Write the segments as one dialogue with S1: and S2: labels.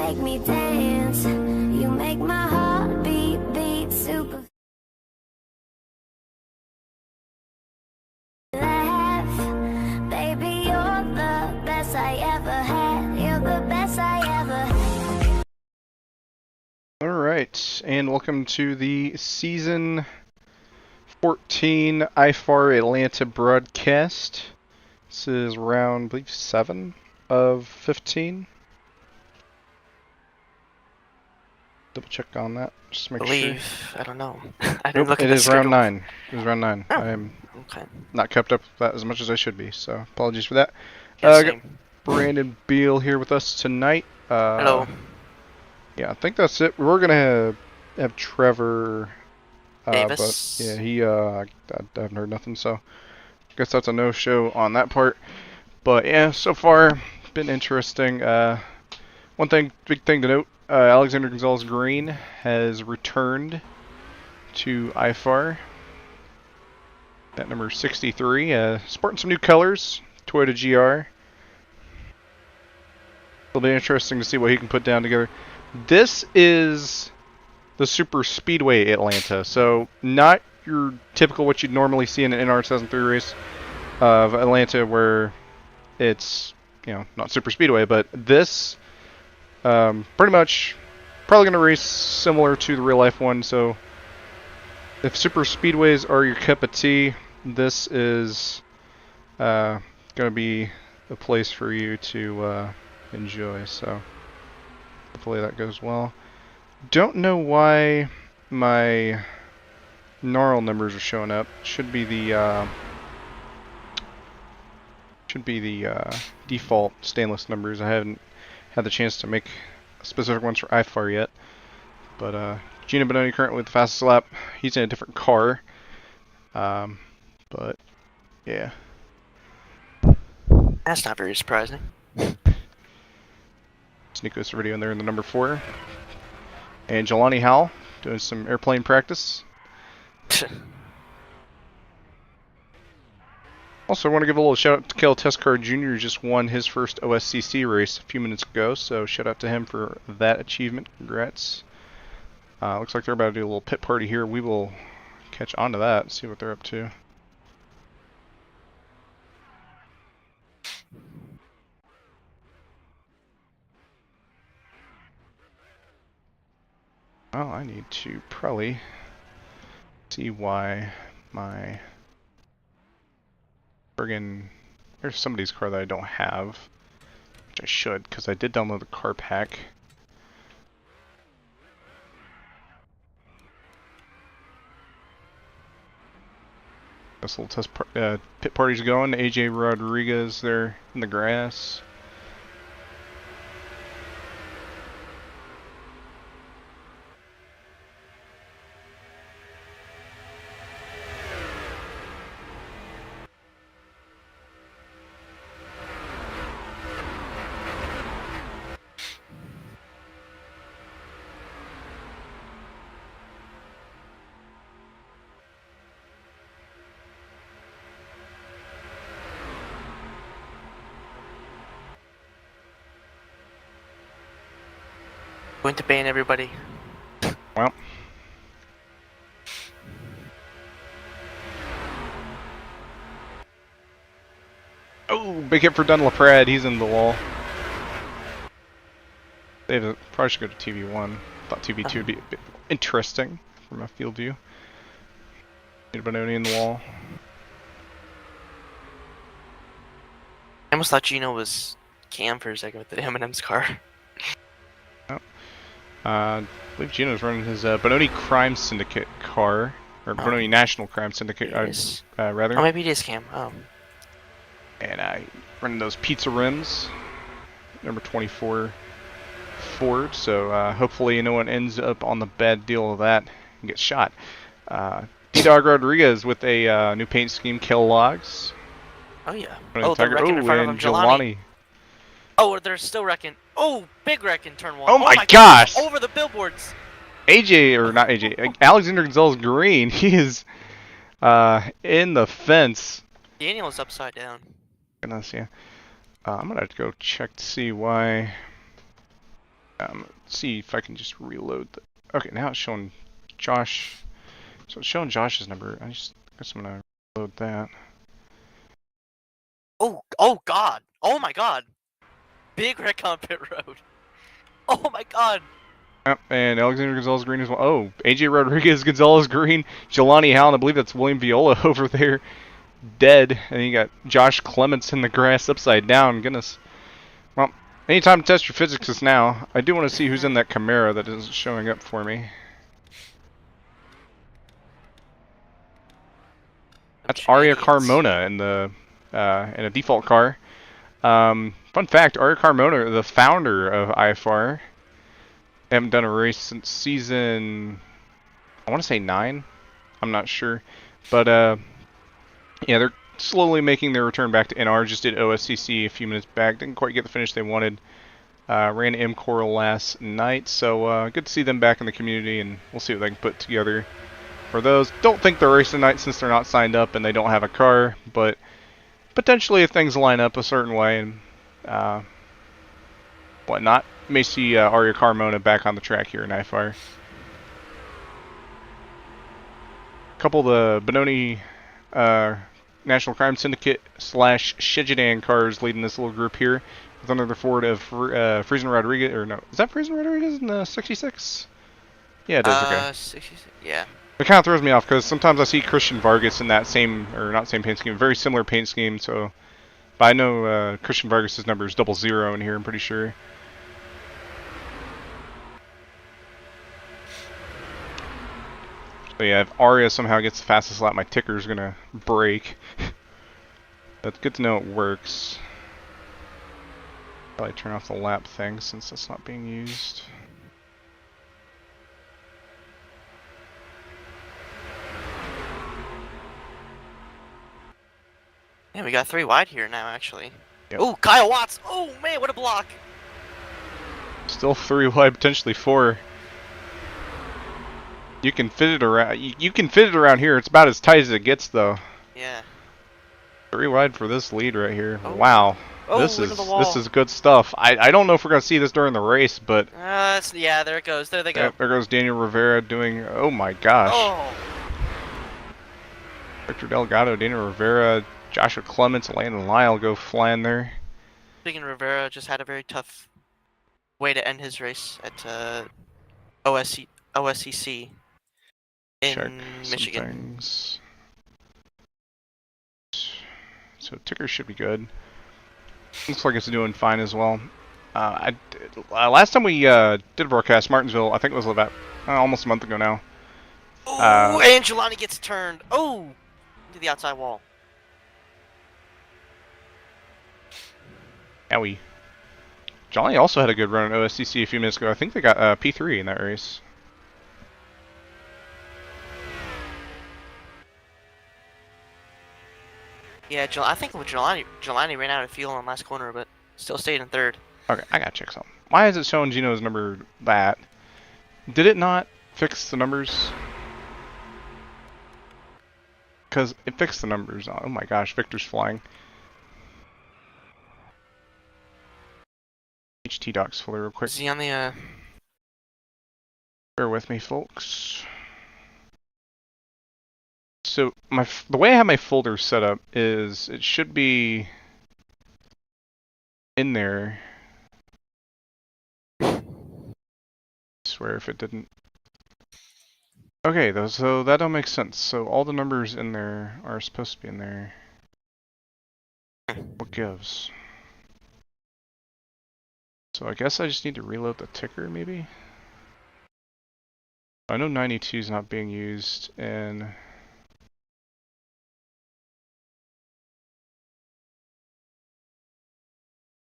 S1: make me dance. You make my heart beat super. Laugh, baby, you're the best I ever had. You're the best I ever had.
S2: Alright, and welcome to the Season 14 IFAR Atlanta Broadcast. This is round, I believe, 7 of 15. Double check on that, just to make sure.
S3: I don't know. I didn't look at
S2: It
S3: the
S2: is
S3: schedule.
S2: round 9. It is round 9.
S3: Oh,
S2: I am
S3: okay.
S2: not kept up with that as much as I should be, so apologies for that.
S3: Yeah,
S2: Got
S3: same.
S2: Brandon Beal here with us tonight.
S3: Hello.
S2: Yeah, I think that's it. We're gonna have Trevor
S3: Davis.
S2: but yeah, I haven't heard nothing, so I guess that's a no-show on that part. But yeah, so far been interesting. One big thing to note: Alexander Gonzalez-Greene has returned to IFAR. That number 63, sporting some new colors, Toyota GR. It'll be interesting to see what he can put down together. This is the Super Speedway Atlanta, so not your typical what you'd normally see in an NR 2003 race of Atlanta, where it's, you know, not Super Speedway, but this pretty much probably going to race similar to the real life one. So if Super Speedways are your cup of tea, this is going to be a place for you to enjoy. So hopefully that goes well. Don't know why my gnarl numbers are showing up. Should be the default stainless numbers. I haven't had the chance to make specific ones for IFAR yet. But Gino Bononi currently with the fastest lap. He's in a different car. But yeah.
S3: That's not very surprising.
S2: Nico Cervidio in there in the number 4. And Jelani Howell doing some airplane practice. Also, I want to give a little shout out to Kel Teskar Jr., who just won his first OSCC race a few minutes ago, so shout out to him for that achievement. Congrats. Looks like they're about to do a little pit party here. We will catch on to that and see what they're up to. Well, I need to probably see why my friggin'... There's somebody's car that I don't have, which I should, because I did download the car pack. This little pit party's going. AJ Rodriguez there in the grass.
S3: Going to ban everybody.
S2: Well. Oh, big hit for Dunlaprad. He's in the wall. Probably should go to TV1. Thought TV2 would be a bit interesting from a field view. Need a Bononi in the wall.
S3: I almost thought Gino was Cam for a second with the M&M's car.
S2: Oh. I believe Gino's running his Bononi Crime Syndicate car. Or Bononi National Crime Syndicate, rather.
S3: Oh, maybe it is Cam. Oh.
S2: And running those pizza rims. Number 24 Ford. So hopefully no one ends up on the bad deal of that and gets shot. D-Dog Rodriguez with a new paint scheme, Kill Logs.
S3: Oh, yeah.
S2: Oh,
S3: they're wrecking in front of him, Jelani. Oh, they're still wrecking. Oh, big wreck in turn 1.
S2: Oh my gosh!
S3: Over the billboards.
S2: AJ, or not AJ, Alexander Gonzalez-Greene, he is in the fence.
S3: Daniel's upside down.
S2: Goodness, yeah. I'm gonna have to go check to see why Let's see if I can just reload the... Okay, now it's showing Josh. So it's showing Josh's number. I guess I'm gonna reload that.
S3: Oh God! Oh my God! Big wreck on pit road. Oh my God!
S2: Yep, and Alexander Gonzalez-Greene as well. Oh, AJ Rodriguez, Gonzalez-Greene, Jelani Howland. I believe that's William Viola over there, dead. And you got Josh Clements in the grass upside down. Goodness. Well, anytime to test your physics is now. I do want to see who's in that Camaro that isn't showing up for me. That's Aria Carmona in the in a default car. Fun fact: Aria Carmona, the founder of IFAR, haven't done a race since season, I want to say 9. I'm not sure, but yeah, they're slowly making their return back to NR. Just did OSCC a few minutes back. Didn't quite get the finish they wanted. Ran MCOR last night, so good to see them back in the community, and we'll see what they can put together for those. Don't think they're racing tonight since they're not signed up and they don't have a car, but potentially if things line up a certain way and whatnot, may see Aria Carmona back on the track here in IFAR. A couple of the Benoni National Crime Syndicate / Shijidan cars leading this little group here, with another Ford of Friesen Rodriguez, or no, is that Friesen Rodriguez in the 66? Yeah, it is, okay.
S3: 66, yeah.
S2: It kind of throws me off because sometimes I see Christian Vargas in that same, or not same paint scheme, very similar paint scheme. So, but I know Christian Vargas's number is 00 in here. I'm pretty sure. So yeah, if Aria somehow gets the fastest lap, my ticker's gonna break. That's good to know it works. Probably turn off the lap thing since that's not being used.
S3: Yeah, we got 3 wide here now, actually.
S2: Yep.
S3: Oh, Kyle Watts! Oh man, what a block!
S2: Still 3 wide, potentially 4. You can fit it around. You can fit it around here. It's about as tight as it gets, though.
S3: Yeah.
S2: 3 wide for this lead right here.
S3: Oh.
S2: Wow.
S3: Oh,
S2: this
S3: into the wall.
S2: is good stuff. I don't know if we're gonna see this during the race, but
S3: yeah, there it goes. There they go.
S2: there goes Daniel Rivera doing. Oh my gosh.
S3: Oh.
S2: Victor Delgado, Daniel Rivera, Joshua Clements, Landon Lyle go flying there.
S3: Speaking of Rivera, just had a very tough way to end his race at OSCC in
S2: Check
S3: Michigan.
S2: some things. So ticker should be good. Looks like it's doing fine as well. Last time we did a broadcast, Martinsville, I think it was about almost a month ago now.
S3: Oh, and Jelani gets turned. Oh, into the outside wall.
S2: Owie. Jelani also had a good run at OSCC a few minutes ago. I think they got P3 in that race.
S3: Yeah, I think Jelani ran out of fuel on last corner, but still stayed in 3rd.
S2: Okay, I gotta check something. Why is it showing Gino's number that? Did it not fix the numbers? Because it fixed the numbers. Oh my gosh, Victor's flying. HT docs fully real quick.
S3: Is he on the
S2: Bear with me, folks. So the way I have my folder set up is it should be in there. I swear if it didn't. Okay, though, so that don't make sense. So all the numbers in there are supposed to be in there. What gives? So I guess I just need to reload the ticker, maybe? I know 92 is not being used, and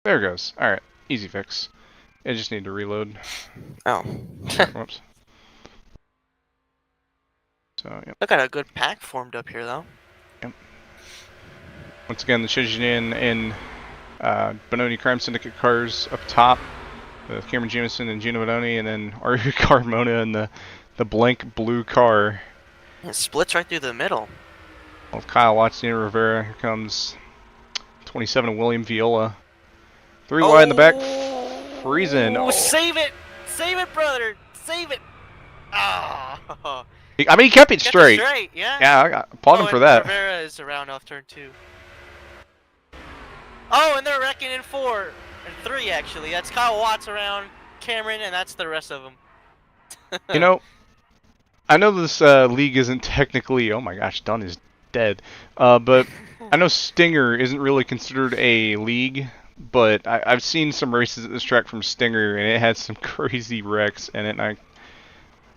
S2: there it goes. Alright, easy fix. I just need to reload.
S3: Oh.
S2: Whoops. So, yep.
S3: Look at a good pack formed up here, though.
S2: Yep. Once again, the Shijian and Benoni Crime Syndicate cars up top, with Cameron Jameson and Gino Benoni, and then Aria Carmona in the blank blue car.
S3: It splits right through the middle.
S2: With Kyle Watts, Daniel Rivera, here comes 27 William Viola. 3 wide in the back. freezing.
S3: Ooh,
S2: Oh.
S3: save it! Save it, brother! Save it! Ah!
S2: I mean, he kept it
S3: Kept
S2: straight.
S3: it straight, yeah.
S2: Yeah, I applaud him for
S3: and
S2: that.
S3: Rivera is around off turn 2. Oh, and they're wrecking in 4 and 3 actually. That's Kyle Watts around Cameron, and that's the rest of them.
S2: You know, I know this league isn't technically. Oh my gosh, Dunn is dead. But I know Stinger isn't really considered a league, but I've seen some races at this track from Stinger, and it had some crazy wrecks in it. And I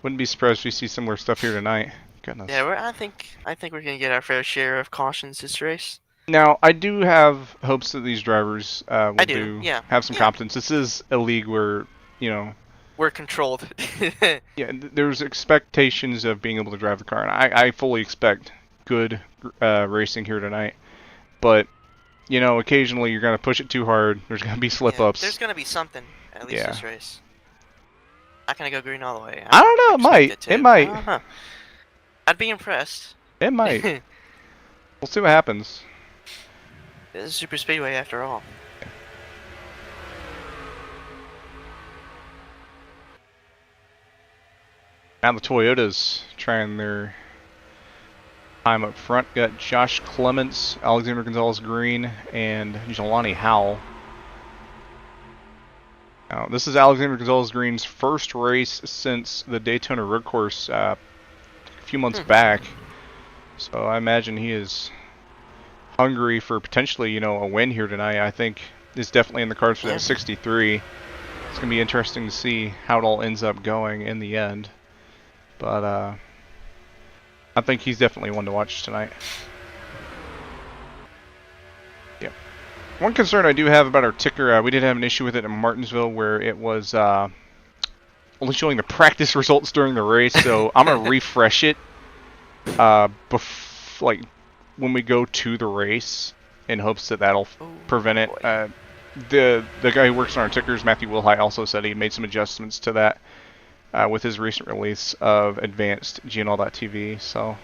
S2: wouldn't be surprised if we see similar stuff here tonight. Goodness.
S3: Yeah, I think we're gonna get our fair share of cautions this race.
S2: Now, I do have hopes that these drivers will have some competence. This is a league where, you know,
S3: we're controlled.
S2: yeah, there's expectations of being able to drive the car, and I fully expect good racing here tonight. But, you know, occasionally you're going to push it too hard. There's going to be slip-ups.
S3: There's going to be something, at least this race. Not going to go green all the way.
S2: I don't know. It might. It might.
S3: I'd be impressed.
S2: It might. We'll see what happens.
S3: This is super speedway after all.
S2: Now the Toyotas trying their time up front. Got Josh Clements, Alexander Gonzalez-Greene, and Jelani Howell. Now, this is Alexander Gonzalez-Greene's first race since the Daytona Road Course a few months back. So I imagine he is hungry for potentially, you know, a win here tonight. I think it's definitely in the cards for that 63. It's going to be interesting to see how it all ends up going in the end. But I think he's definitely one to watch tonight. Yep. One concern I do have about our ticker, we did have an issue with it in Martinsville where it was only showing the practice results during the race. So I'm gonna refresh it like when we go to the race in hopes that that'll prevent it. The guy who works on our tickers, Matthew Wilhite, also said he made some adjustments to that. With his recent release of advanced GNL.TV, so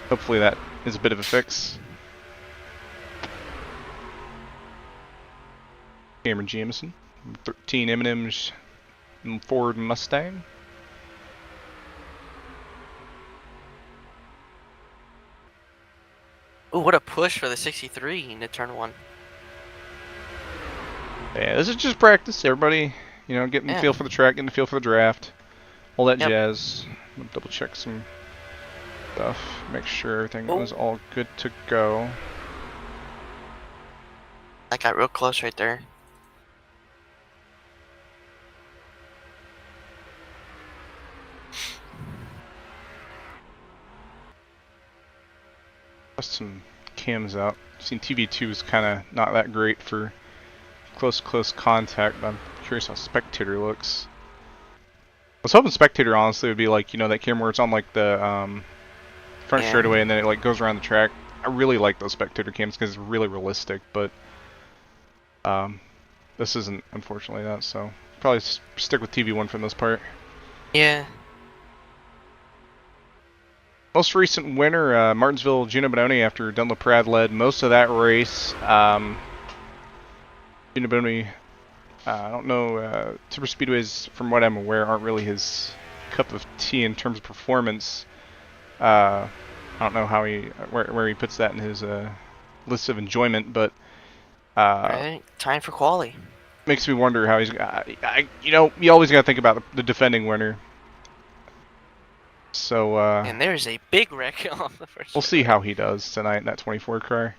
S2: hopefully that is a bit of a fix. Cameron Jamison, 13 M&M's Ford Mustang.
S3: Ooh, what a push for the 63 into turn 1.
S2: Yeah, this is just practice. Everybody, you know, getting the feel for the track, getting the feel for the draft, all that jazz. I'm gonna double check some stuff, make sure everything was all good to go.
S3: I got real close right there.
S2: Bust some cams out. Seen TV2 is kind of not that great for close contact, but I'm curious how Spectator looks. I was hoping Spectator honestly would be like, you know, that camera where it's on like the front straightaway and then it like goes around the track. I really like those Spectator cams because it's really realistic, but this isn't, unfortunately, that, so probably stick with TV1 for the most part.
S3: Yeah.
S2: Most recent winner, Martinsville, Gino Bononi, after Dunlop Prad led most of that race. Gino Bononi, I don't know, super speedways, from what I'm aware, aren't really his cup of tea in terms of performance. I don't know how where he puts that in his list of enjoyment, but
S3: right. Time for quali.
S2: Makes me wonder how he's. You know, you always got to think about the defending winner. So
S3: and there's a big wreck on the first.
S2: We'll see how he does tonight in that 24 car.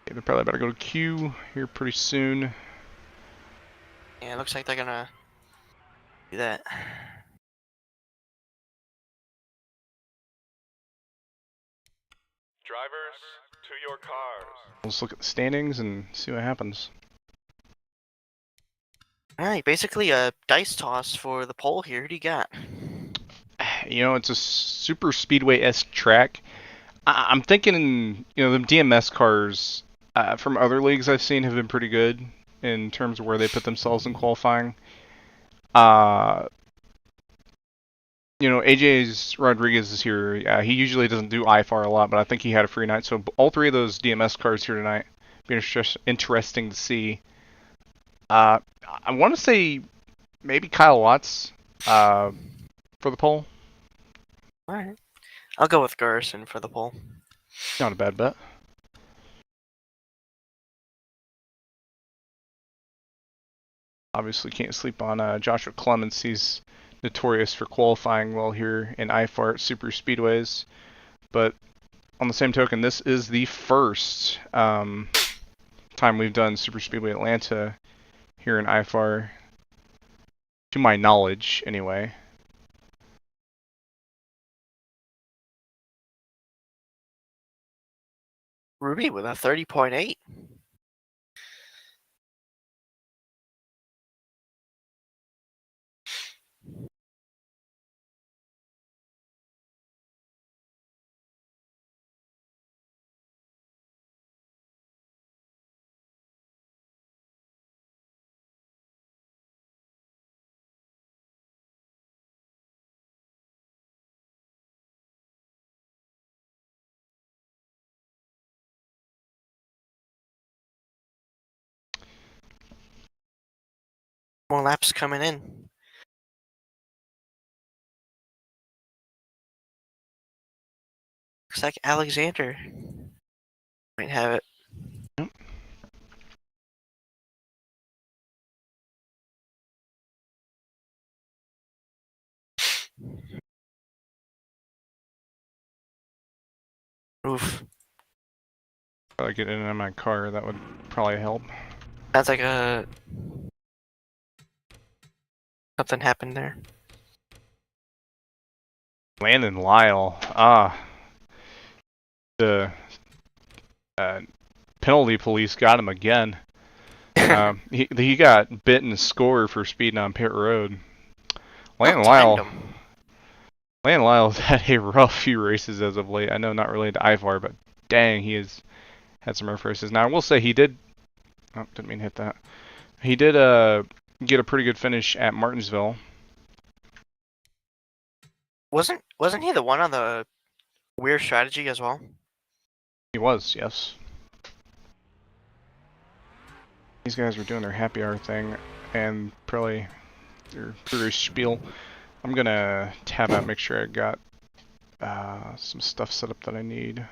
S2: Okay, they're probably about to go to Q here pretty soon.
S3: Yeah, it looks like they're gonna do that.
S4: Drivers, to your cars.
S2: Let's look at the standings and see what happens.
S3: Alright, basically a dice toss for the pole here. Who do you got?
S2: You know, it's a super speedway-esque track. I'm thinking, you know, the DMS cars from other leagues I've seen have been pretty good in terms of where they put themselves in qualifying. you know, AJ's Rodriguez is here. He usually doesn't do IFAR a lot, but I think he had a free night. So all three of those DMS cars here tonight. Be interesting to see. I want to say maybe Kyle Watts for the poll.
S3: All right. I'll go with Garrison for the poll.
S2: Not a bad bet. Obviously can't sleep on Joshua Clements. He's notorious for qualifying well here in IFAR super speedways. But on the same token, this is the first time we've done Super Speedway Atlanta here in IFAR, to my knowledge anyway.
S3: Ruby with a 30.8. More laps coming in. Looks like Alexander might have it.
S2: Yep.
S3: Oof.
S2: Probably get in and out of my car. That would probably help.
S3: Sounds like something happened there.
S2: Landon Lyle. The penalty police got him again. He got bit and scored for speeding on pit road. Landon Lyle's had a rough few races as of late. I know not related to IFAR, but dang, he has had some rough races. Now I will say he did. Oh, didn't mean to hit that. He did get a pretty good finish at Martinsville.
S3: Wasn't he the one on the weird strategy as well?
S2: He was, yes. These guys were doing their happy hour thing and probably their Papyrus spiel. I'm gonna tab out, make sure I got some stuff set up that I need.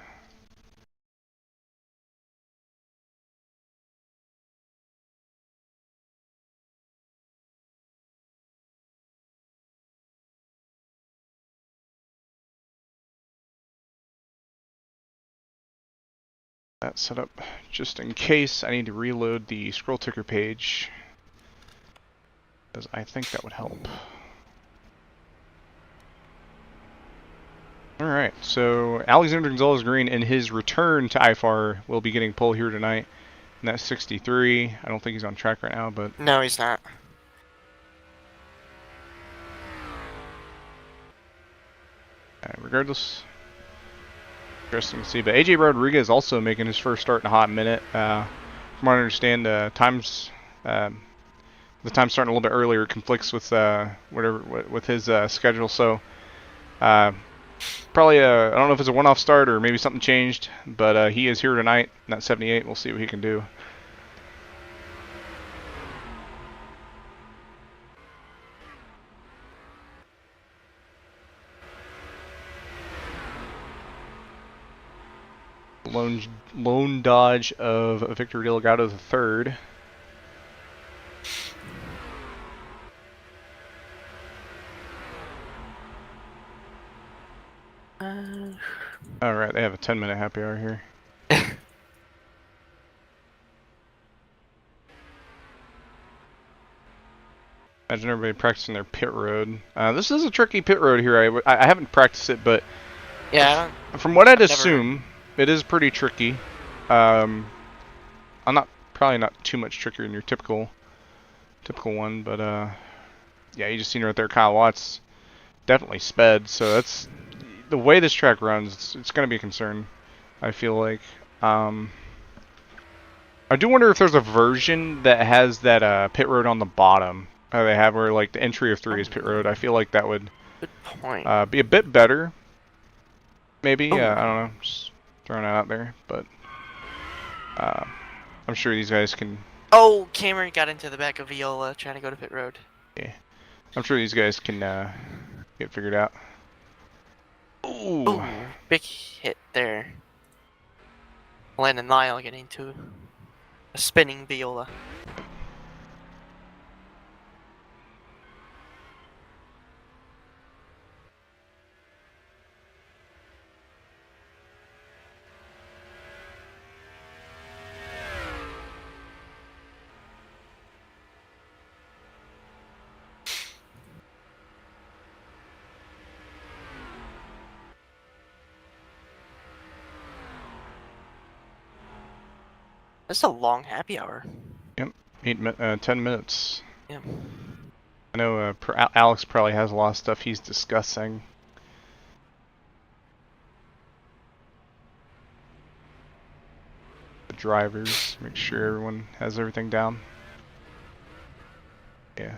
S2: That set up just in case I need to reload the scroll ticker page, because I think that would help. Alright, so Alexander Gonzalez-Greene in his return to IFAR will be getting pole here tonight, and that's 63. I don't think he's on track right now, but
S3: No, he's not.
S2: regardless, interesting to see. But AJ Rodriguez also making his first start in a hot minute. From what I understand, the time's starting a little bit earlier. It conflicts with with his schedule. So probably I don't know if it's a one-off start or maybe something changed, but he is here tonight. Not 78. We'll see what he can do. Lone dodge of Victor Delgado III. Alright, they have a 10-minute happy hour here. Imagine everybody practicing their pit road. This is a tricky pit road here. I haven't practiced it, but
S3: Yeah.
S2: from what I'd assume, it is pretty tricky. I'm probably not too much trickier than your typical one, but yeah, you just seen right there, Kyle Watts definitely sped. So that's the way this track runs. It's going to be a concern, I feel like. I do wonder if there's a version that has that pit road on the bottom. How they have where like the entry of 3 is pit road. I feel like that would
S3: Good point.
S2: Be a bit better, maybe.
S3: Ooh.
S2: I don't know. Just throwing it out there, but I'm sure these guys can.
S3: Oh, Cameron got into the back of Viola trying to go to pit road.
S2: Yeah, I'm sure these guys can get figured out. Ooh.
S3: Ooh, big hit there. Landon Lyle getting into a spinning Viola. This is a long happy hour.
S2: Yep. 10 minutes.
S3: Yeah.
S2: I know Alex probably has a lot of stuff he's discussing. The drivers, make sure everyone has everything down. Yeah.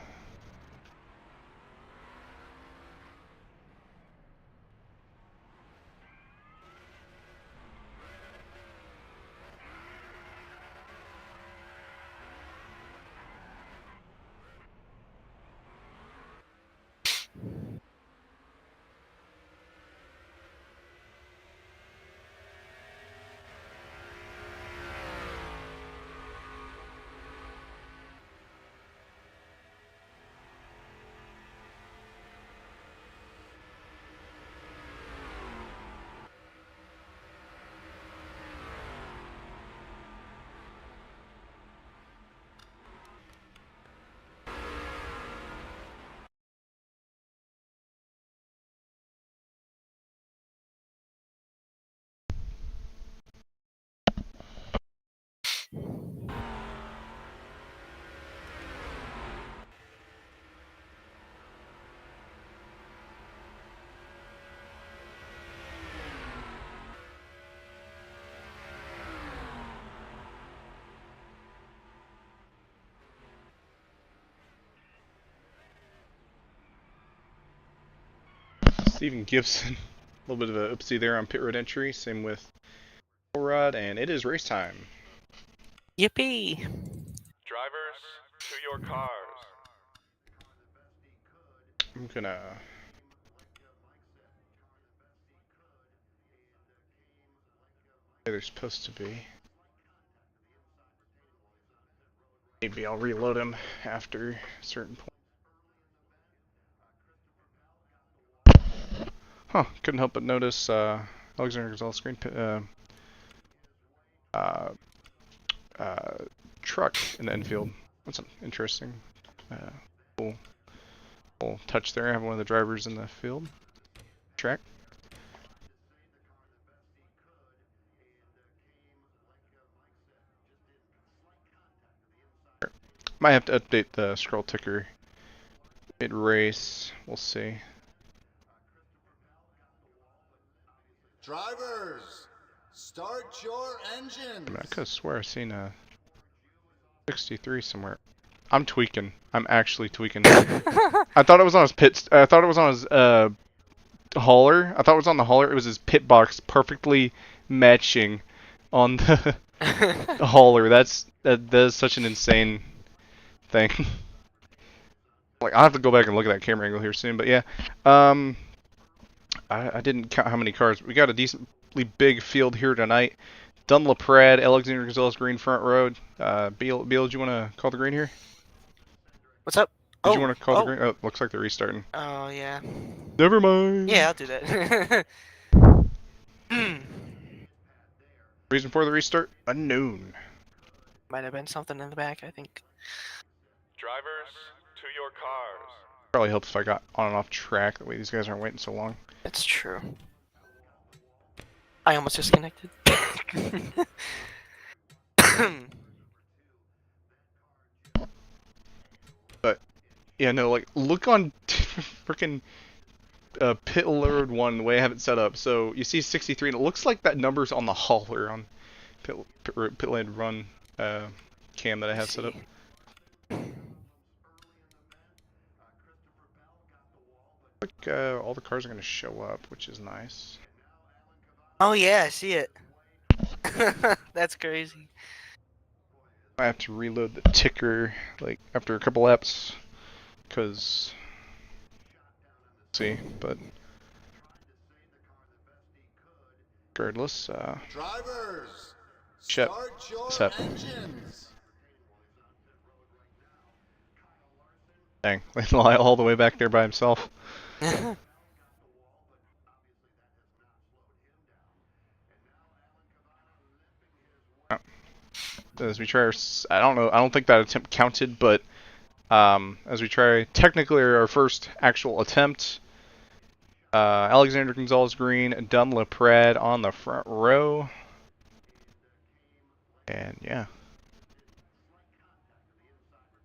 S2: Steven Gibson, a little bit of a oopsie there on pit road entry. Same with Rod, and it is race time.
S3: Yippee!
S4: Drivers, to your cars.
S2: I'm gonna. They're supposed to be. Maybe I'll reload him after a certain point. Huh, couldn't help but notice Alexander Gonzalez-Greene truck in the infield. That's an interesting cool touch there. I have one of the drivers in the field track. Might have to update the scroll ticker mid-race. We'll see.
S5: Drivers, start your engines.
S2: I mean, I could have swore I've seen a 63 somewhere. I'm tweaking. I'm actually tweaking. I thought it was on his pit. I thought it was on his hauler. I thought it was on the hauler. It was his pit box perfectly matching on the hauler. That is such an insane thing. Like, I'll have to go back and look at that camera angle here soon. But yeah, I didn't count how many cars. We got a decently big field here tonight. Dunlaprad, Alexander Gonzalez-Greene front road. Beal, do you want to call the green here?
S3: What's up?
S2: Did you want to call the green? Oh, looks like they're restarting.
S3: Oh, yeah.
S2: Never mind.
S3: Yeah, I'll do that.
S2: Reason for the restart? Unknown.
S3: Might have been something in the back, I think.
S4: Drivers, to your cars.
S2: Probably helps if I got on and off track. That way these guys aren't waiting so long.
S3: That's true. I almost disconnected.
S2: But yeah, no, like look on freaking pit load one the way I have it set up. So you see 63, and it looks like that number's on the hauler on pit lane run cam that I have set up. Like all the cars are gonna show up, which is nice.
S3: Oh yeah, I see it. That's crazy.
S2: I have to reload the ticker like after a couple laps, cause see, but regardless,
S5: Drivers,
S2: Shep,
S5: start your
S2: Sep.
S5: engines.
S2: Dang, Lyle all the way back there by himself. As we try our, I don't think that attempt counted, but as we try technically our first actual attempt, Alexander Gonzalez-Greene, Dunn LaPrade on the front row, and yeah.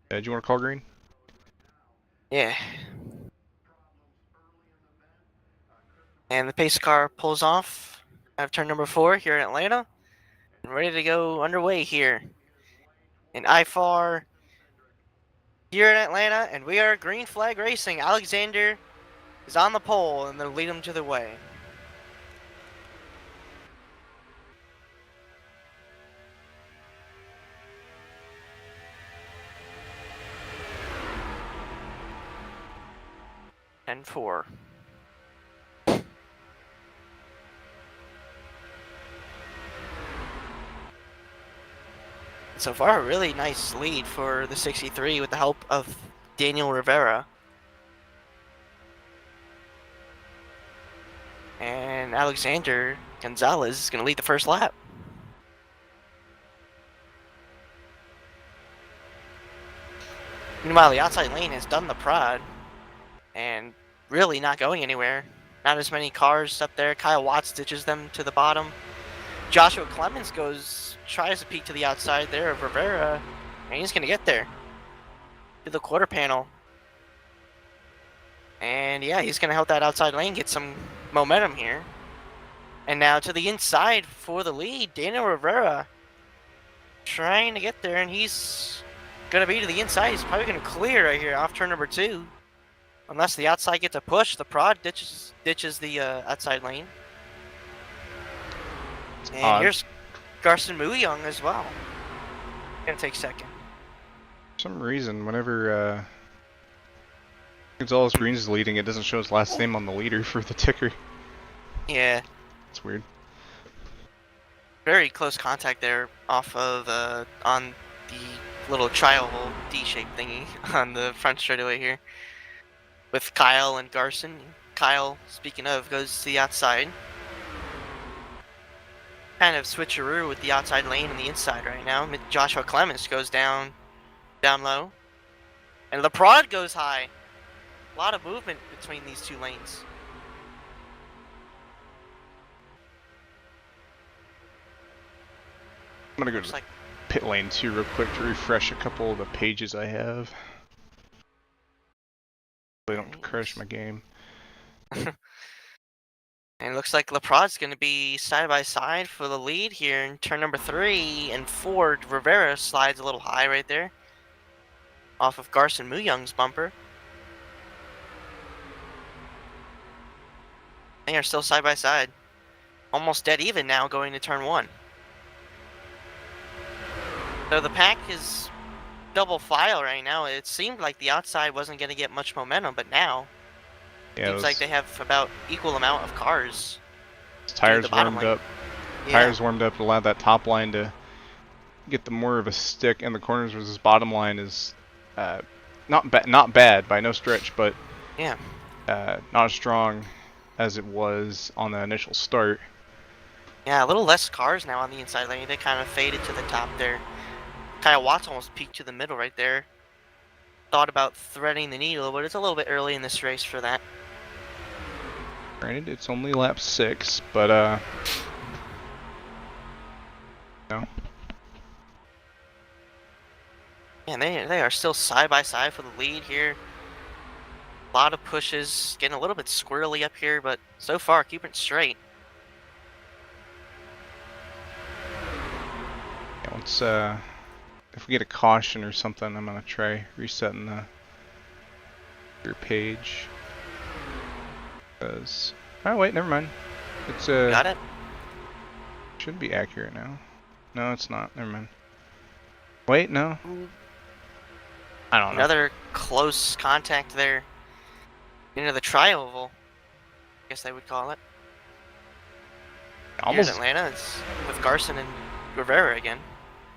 S2: Do you want to call green?
S3: Yeah. And the pace car pulls off out of turn number 4 here in Atlanta. And ready to go underway here in IFAR here in Atlanta. And we are green flag racing. Alexander is on the pole and they'll lead him to the way. And 4. So far, a really nice lead for the 63 with the help of Daniel Rivera. And Alexander Gonzalez is going to lead the first lap. Meanwhile, the outside lane has done the prod and really not going anywhere. Not as many cars up there. Kyle Watts ditches them to the bottom. Joshua Clemens tries to peek to the outside there of Rivera, and he's going to get there to the quarter panel. And yeah, he's going to help that outside lane get some momentum here. And now to the inside for the lead, Daniel Rivera trying to get there, and he's going to be to the inside. He's probably going to clear right here off turn number 2. Unless the outside gets a push, the prod ditches the outside lane. And here's Garson Muyong as well. Gonna take second.
S2: For some reason, whenever Gonzalez-Greene is leading, it doesn't show his last name on the leader for the ticker.
S3: Yeah.
S2: It's weird.
S3: Very close contact there off of on the little tri-oval D-shaped thingy on the front straightaway here. With Kyle and Garson. Kyle, speaking of, goes to the outside. Kind of switcheroo with the outside lane and the inside right now. Joshua Clemens goes down low. And the prod goes high. A lot of movement between these two lanes.
S2: I'm gonna go to the pit lane too real quick to refresh a couple of the pages I have. They don't crash my game.
S3: And it looks like LaPrade's going to be side by side for the lead here in turn number 3. And 4, Rivera slides a little high right there. Off of Garson Muyong's bumper. They are still side by side. Almost dead even now going to turn 1. So the pack is double file right now. It seemed like the outside wasn't going to get much momentum, but now seems like they have about equal amount of cars.
S2: Tires warmed up. Yeah. Tires warmed up to allow that top line to get the more of a stick, and the corners versus bottom line is not bad by no stretch, but
S3: yeah,
S2: not as strong as it was on the initial start.
S3: Yeah, a little less cars now on the inside lane. They kind of faded to the top there. Kyle Watts almost peaked to the middle right there. Thought about threading the needle, but it's a little bit early in this race for that.
S2: Granted, it's only lap 6, but no.
S3: And they are still side by side for the lead here. A lot of pushes, getting a little bit squirrely up here, but so far keeping it straight.
S2: Yeah, once if we get a caution or something, I'm gonna try resetting the your page. 'Cause- oh wait, never mind. It's
S3: Got it?
S2: should be accurate now. No, it's not. Never mind. Wait, no. I don't know.
S3: Another close contact there. Into the tri-oval, I guess they would call it. Here in
S2: Almost,
S3: Atlanta, it's with Garson and Rivera again.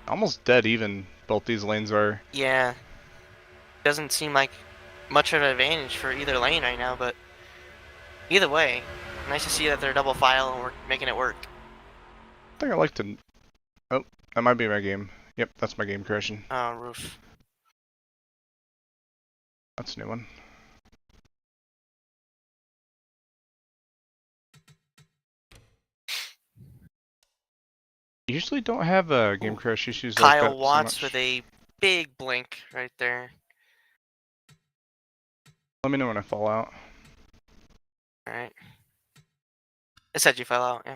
S2: almost dead even. Both these lanes are.
S3: Yeah. Doesn't seem like much of an advantage for either lane right now, but either way, nice to see that they're double file and we're making it work.
S2: I think I like to. Oh, that might be my game. Yep, that's my game crashing.
S3: Oh, roof.
S2: That's a new one. Usually don't have game crash issues like that
S3: Kyle
S2: so
S3: Watts
S2: much.
S3: with a big blink right there.
S2: Let me know when I fall out.
S3: Alright. It said you fell out, yeah.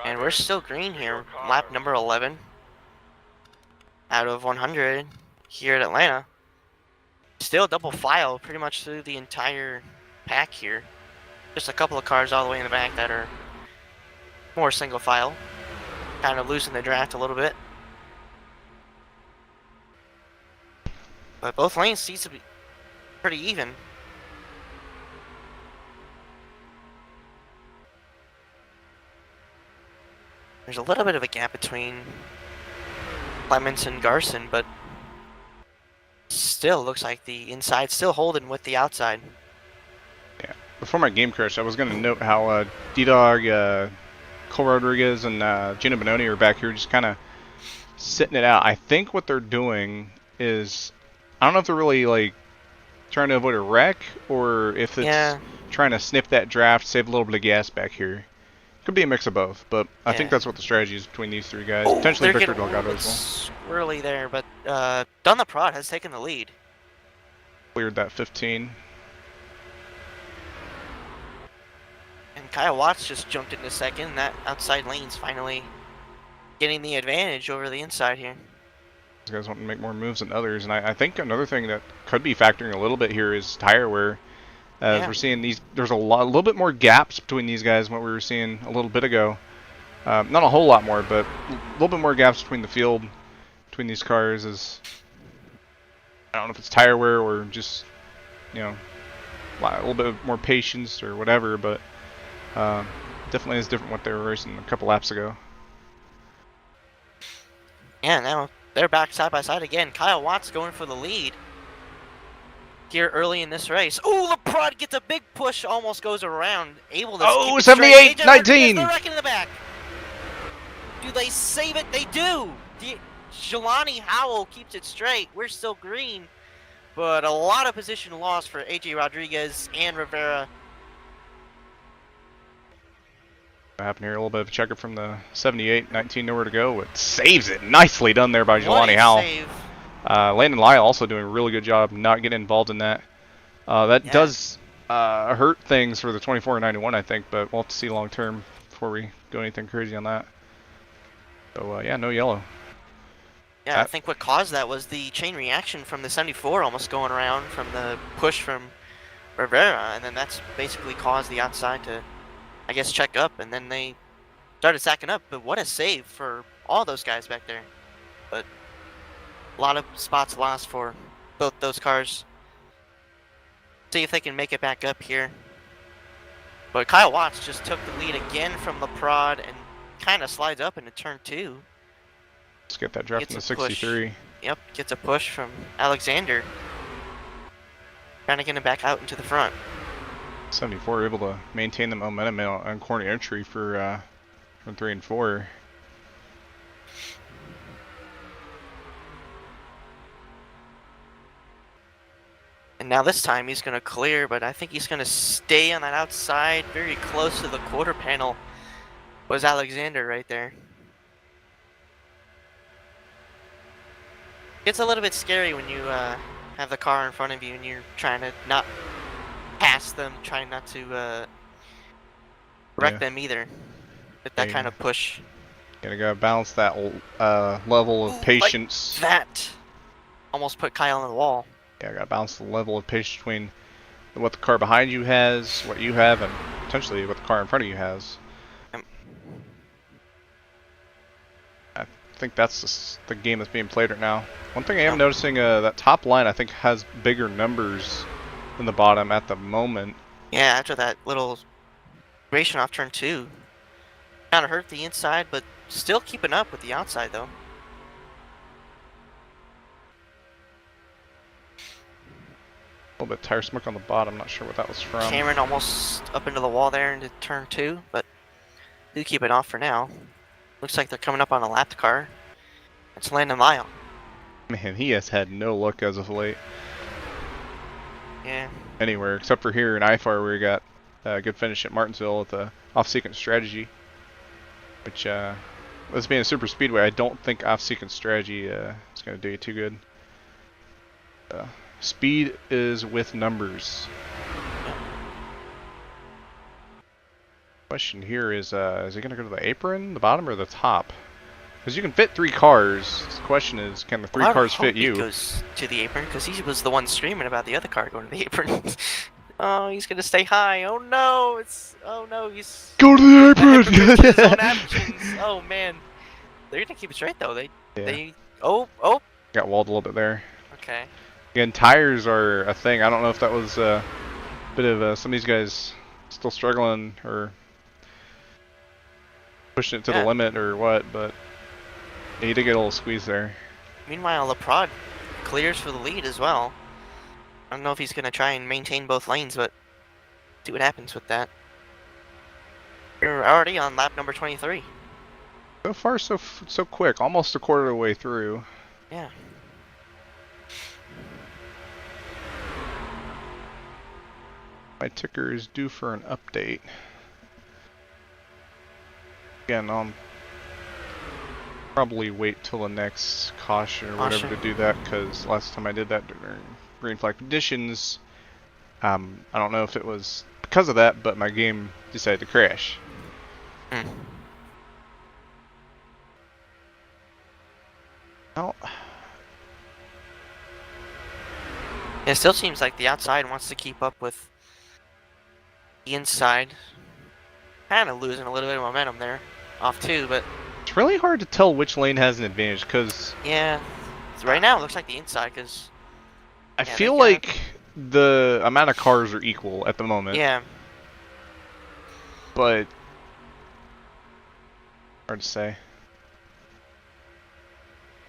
S3: And we're still green here. Lap number 11 out of 100 here at Atlanta. Still double file pretty much through the entire pack here. Just a couple of cars all the way in the back that are more single file. Kind of losing the draft a little bit. But both lanes seems to be pretty even. There's a little bit of a gap between Clements and Garson, but still looks like the inside still holding with the outside.
S2: Yeah. Before my game crash, I was going to note how D-Dog, Cole Rodriguez, and Gino Bononi are back here just kind of sitting it out. I think what they're doing is, I don't know if they're really like trying to avoid a wreck or if it's trying to snip that draft, save a little bit of gas back here. Could be a mix of both, but I think that's what the strategy is between these three guys. Potentially Victor Delgado as well.
S3: Squirrely there, but Don the Prod has taken the lead.
S2: Cleared that 15.
S3: And Kyle Watts just jumped into second. That outside lane's finally getting the advantage over the inside here.
S2: These guys want to make more moves than others, and I think another thing that could be factoring a little bit here is tire wear. As we're seeing these, there's a little bit more gaps between these guys than what we were seeing a little bit ago. Not a whole lot more, but a little bit more gaps between the field, between these cars. Is I don't know if it's tire wear or just, you know, a little bit more patience or whatever, but definitely is different what they were racing a couple laps ago.
S3: Yeah, now they're back side by side again. Kyle Watts going for the lead here early in this race. Oh, the Prod gets a big push, almost goes around, able to.
S2: Oh, 78-19.
S3: They're wrecking in the back. Do they save it? They do. Jelani Howell keeps it straight. We're still green, but a lot of position loss for AJ Rodriguez and Rivera.
S2: What happened here? A little bit of a checker from the 78-19, nowhere to go. It saves it. Nicely done there by Jelani Howell.
S3: Save.
S2: Landon Lyle also doing a really good job not getting involved in that. That does hurt things for the 24 and 91, I think, but we'll have to see long term before we go anything crazy on that. So, yeah, no yellow.
S3: Yeah, I think what caused that was the chain reaction from the 74 almost going around from the push from Rivera, and then that's basically caused the outside to, I guess, check up, and then they started sacking up. But what a save for all those guys back there. But a lot of spots lost for both those cars. See if they can make it back up here. But Kyle Watts just took the lead again from the Prod and kind of slides up into turn 2.
S2: Let's get that draft in the 63.
S3: Push. Yep, gets a push from Alexander. Trying to get him back out into the front.
S2: 74 able to maintain the momentum on corner entry for 3 and 4.
S3: And now this time he's going to clear, but I think he's going to stay on that outside, very close to the quarter panel. Was Alexander right there. It's a little bit scary when you have the car in front of you and you're trying to not pass them, trying not to wreck them either. With that kind of push.
S2: Gotta balance that level of
S3: Ooh,
S2: patience.
S3: Like that almost put Kyle on the wall.
S2: Yeah, gotta balance the level of patience between what the car behind you has, what you have, and potentially what the car in front of you has.
S3: Um,
S2: I think that's the game that's being played right now. One thing I am noticing, that top line I think has bigger numbers than the bottom at the moment.
S3: Yeah, after that little racing off turn 2. Kind of hurt the inside, but still keeping up with the outside, though.
S2: A little bit of tire smoke on the bottom, not sure what that was from.
S3: Cameron almost up into the wall there into turn 2, but do keep it off for now. Looks like they're coming up on a lapped car. It's Landon Lyle.
S2: Man, he has had no luck as of late.
S3: Yeah.
S2: Anywhere, except for here in IFAR where he got a good finish at Martinsville with the off-sequence strategy. Which, this being a super speedway, I don't think off-sequence strategy is going to do you too good. Speed is with numbers. Question here is he going to go to the apron, the bottom, or the top? Because you can fit 3 cars. The question is, can the 3 cars fit you?
S3: He goes to the apron because he was the one screaming about the other car going to the apron. Oh, he's gonna stay high. Oh no, he's
S2: Go to the apron.
S3: his own actions. Oh man, they're gonna keep it straight though. Oh.
S2: Got walled a little bit there.
S3: Okay.
S2: Again, tires are a thing. I don't know if that was a bit of some of these guys still struggling or pushing it to the limit or what, but he did get a little squeeze there.
S3: Meanwhile, LaPrade clears for the lead as well. I don't know if he's going to try and maintain both lanes, but see what happens with that. We're already on lap number 23.
S2: So far, so quick. Almost a quarter of the way through.
S3: Yeah.
S2: My ticker is due for an update. Again, I'll probably wait till the next caution or whatever to do that, because last time I did that during green flag conditions, I don't know if it was because of that, but my game decided to crash. Well,
S3: It still seems like the outside wants to keep up with the inside. Kind of losing a little bit of momentum there. Off 2, but
S2: it's really hard to tell which lane has an advantage, because
S3: yeah, right now it looks like the inside, because
S2: I feel like the amount of cars are equal at the moment.
S3: Yeah.
S2: But hard to say.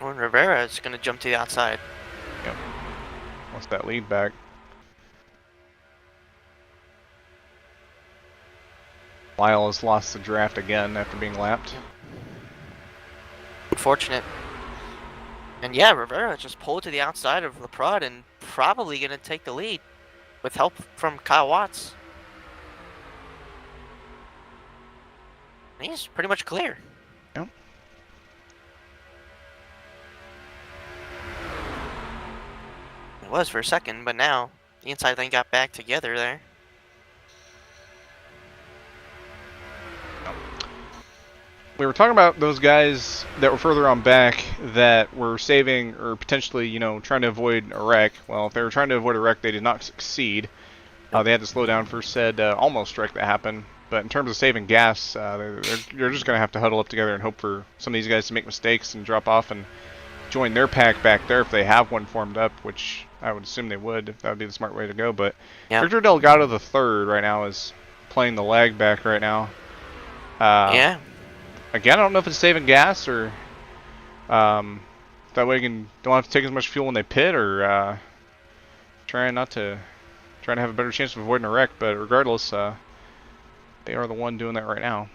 S3: Well, Rivera is going to jump to the outside.
S2: Yep. Wants that lead back. Lyle has lost the draft again after being lapped.
S3: Unfortunate. And yeah, Rivera just pulled to the outside of LaPrade and probably going to take the lead with help from Kyle Watts. And he's pretty much clear.
S2: Yep.
S3: It was for a second, but now the inside lane got back together there.
S2: We were talking about those guys that were further on back that were saving or potentially, you know, trying to avoid a wreck. Well, if they were trying to avoid a wreck, they did not succeed. They had to slow down for said almost wreck that happened. But in terms of saving gas, they're just going to have to huddle up together and hope for some of these guys to make mistakes and drop off and join their pack back there if they have one formed up, which I would assume they would. That would be the smart way to go. But Victor Delgado the third right now is playing the lag back right now.
S3: Yeah.
S2: Again, I don't know if it's saving gas or that way you don't have to take as much fuel when they pit, or trying to have a better chance of avoiding a wreck. But regardless, they are the one doing that right now.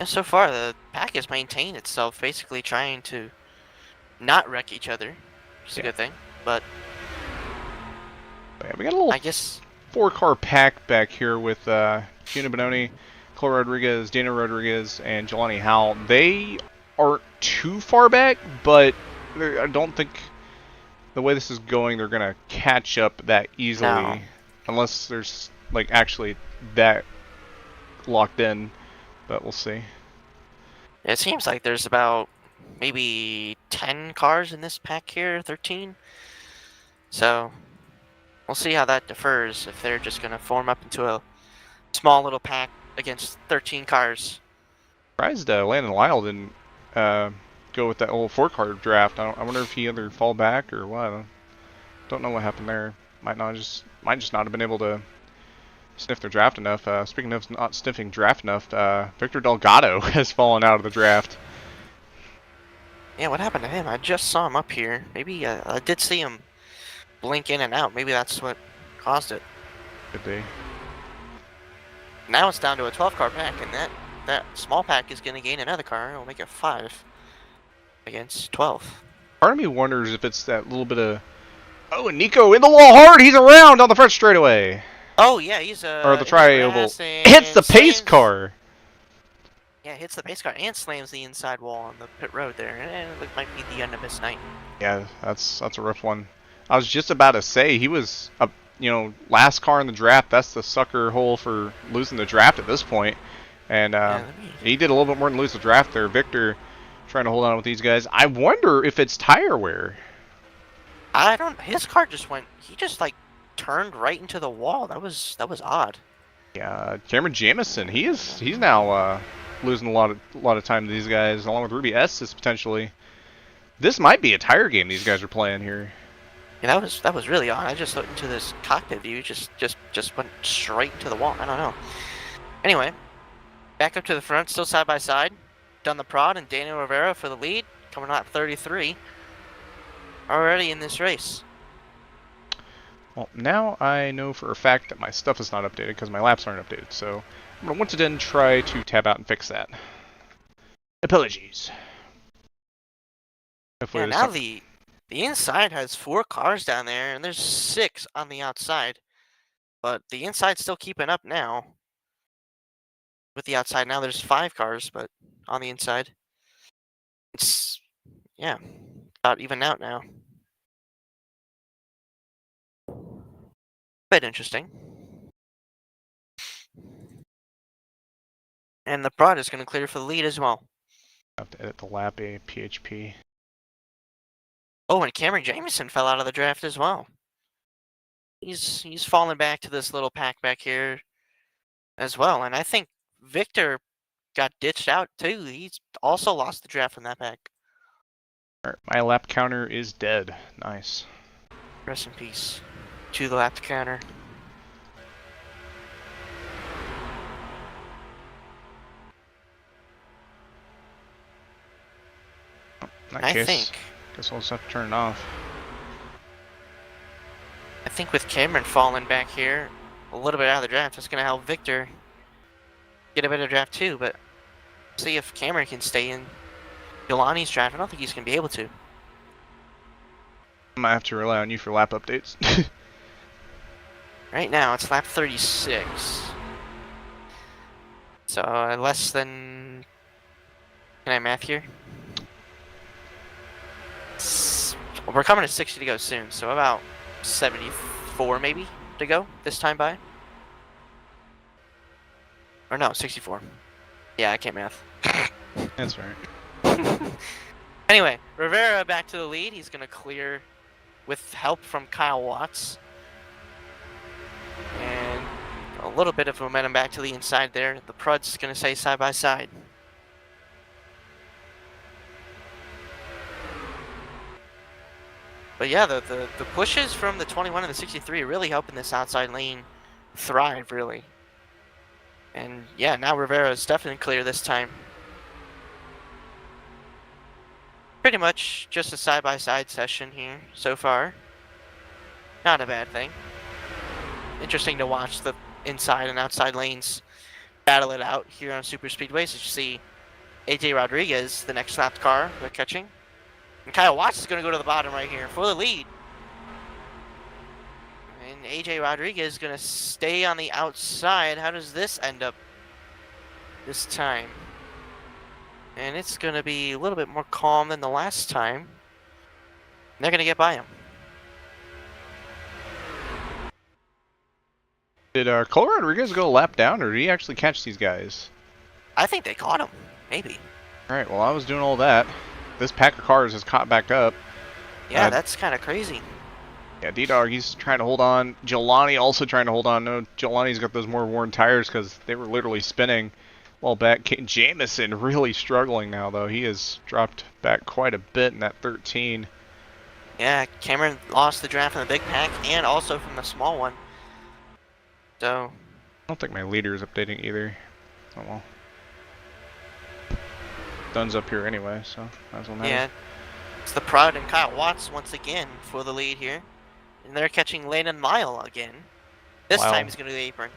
S3: And so far, the pack has maintained itself, basically trying to not wreck each other, which is a good thing. But
S2: yeah, we got a little,
S3: I guess,
S2: 4-car pack back here with Gina Bononi, Cole Rodriguez, Dana Rodriguez, and Jelani Howell. They aren't too far back, but I don't think the way this is going, they're gonna catch up that easily, unless there's like actually that locked in. But we'll see.
S3: It seems like there's about maybe 10 cars in this pack here, 13. So we'll see how that differs if they're just going to form up into a small little pack against 13 cars.
S2: Surprised Landon Lyle didn't go with that old 4-card draft. I wonder if he either fall back or what. Don't know what happened there. Might just not have been able to sniff their draft enough. Speaking of not sniffing draft enough, Victor Delgado has fallen out of the draft.
S3: Yeah, what happened to him? I just saw him up here. Maybe I did see him blink in and out. Maybe that's what caused it.
S2: Could be.
S3: Now it's down to a 12-car pack, and that small pack is going to gain another car. It'll make it 5 against 12.
S2: Part of me wonders if it's that little bit of... Oh, and Nico in the wall hard! He's around on the front straightaway!
S3: Oh, yeah, he's
S2: or the tri-oval. Hits the pace car!
S3: Yeah, hits the pace car and slams the inside wall on the pit road there. And it might be the end of his night.
S2: Yeah, that's a rough one. I was just about to say, he was, last car in the draft. That's the sucker hole for losing the draft at this point. And he did a little bit more than lose the draft there. Victor trying to hold on with these guys. I wonder if it's tire wear.
S3: His car just went, he just like turned right into the wall. That was odd.
S2: Yeah, Cameron Jamison, he's now losing a lot of time to these guys, along with Ruby Estes potentially. This might be a tire game these guys are playing here.
S3: Yeah, that was really odd. I just looked into this cockpit view, just went straight into the wall. I don't know. Anyway, back up to the front, still side by side. Done the prod and Daniel Rivera for the lead, coming out 33. Already in this race.
S2: Well, now I know for a fact that my stuff is not updated because my laps aren't updated, so I'm going to once again try to tab out and fix that. Apologies. Hopefully
S3: Yeah, now the inside has 4 cars down there, and there's 6 on the outside. But the inside's still keeping up now. With the outside now, there's 5 cars, but on the inside, it's, yeah, about even out now. Bit interesting. And the prod is going to clear for the lead as well.
S2: I have to edit the lap a PHP.
S3: Oh, and Cameron Jamison fell out of the draft as well. He's fallen back to this little pack back here as well. And I think Victor got ditched out too. He's also lost the draft from that pack.
S2: Alright, my lap counter is dead. Nice.
S3: Rest in peace to the lap counter. I think.
S2: Guess I'll just have to turn it off.
S3: I think with Cameron falling back here a little bit out of the draft, it's going to help Victor get a better draft too. But see if Cameron can stay in Jelani's draft. I don't think he's going to be able to.
S2: I might have to rely on you for lap updates.
S3: Right now, it's lap 36. So less than... Can I math here? We're coming to 60 to go soon, so about 74 maybe to go this time by. Or no, 64. Yeah, I can't math.
S2: That's right.
S3: Anyway, Rivera back to the lead. He's going to clear with help from Kyle Watts. And a little bit of momentum back to the inside there. The Prud's going to stay side by side. But yeah, the pushes from the 21 and the 63 are really helping this outside lane thrive, really. And yeah, now Rivera is definitely clear this time. Pretty much just a side-by-side session here so far. Not a bad thing. Interesting to watch the inside and outside lanes battle it out here on super speedways. As you see AJ Rodriguez, the next lapped car, they're catching. And Kyle Watts is going to go to the bottom right here for the lead. And AJ Rodriguez is going to stay on the outside. How does this end up this time? And it's going to be a little bit more calm than the last time. They're going to get by him.
S2: Did Cole Rodriguez go a lap down, or did he actually catch these guys?
S3: I think they caught him. Maybe.
S2: Alright, well I was doing all that. This pack of cars has caught back up.
S3: Yeah, that's kind of crazy.
S2: Yeah, D-Dog, he's trying to hold on. Jelani also trying to hold on. No, Jelani's got those more worn tires because they were literally spinning while back. Jamison really struggling now, though. He has dropped back quite a bit in that 13.
S3: Yeah, Cameron lost the draft from the big pack and also from the small one. So,
S2: I don't think my leader is updating either. Oh well. Dunn's up here anyway, so might as well have
S3: yeah,
S2: it.
S3: it's the Prod and Kyle Watts once again for the lead here. And they're catching Landon Lyle again. This
S2: Lyle.
S3: time he's going to the apron.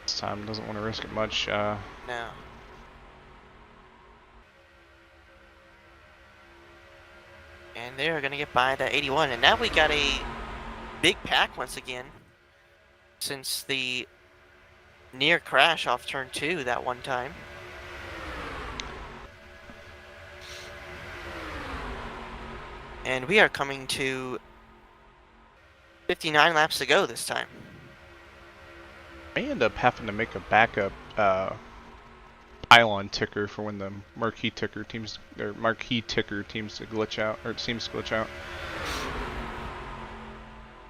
S2: This time doesn't want to risk it much.
S3: No. And they're going to get by the 81. And now we got a big pack once again. Since the near crash off turn 2 that one time. And we are coming to 59 laps to go this time.
S2: I end up having to make a backup pylon ticker for when the marquee ticker teams to glitch out, or it seems to glitch out.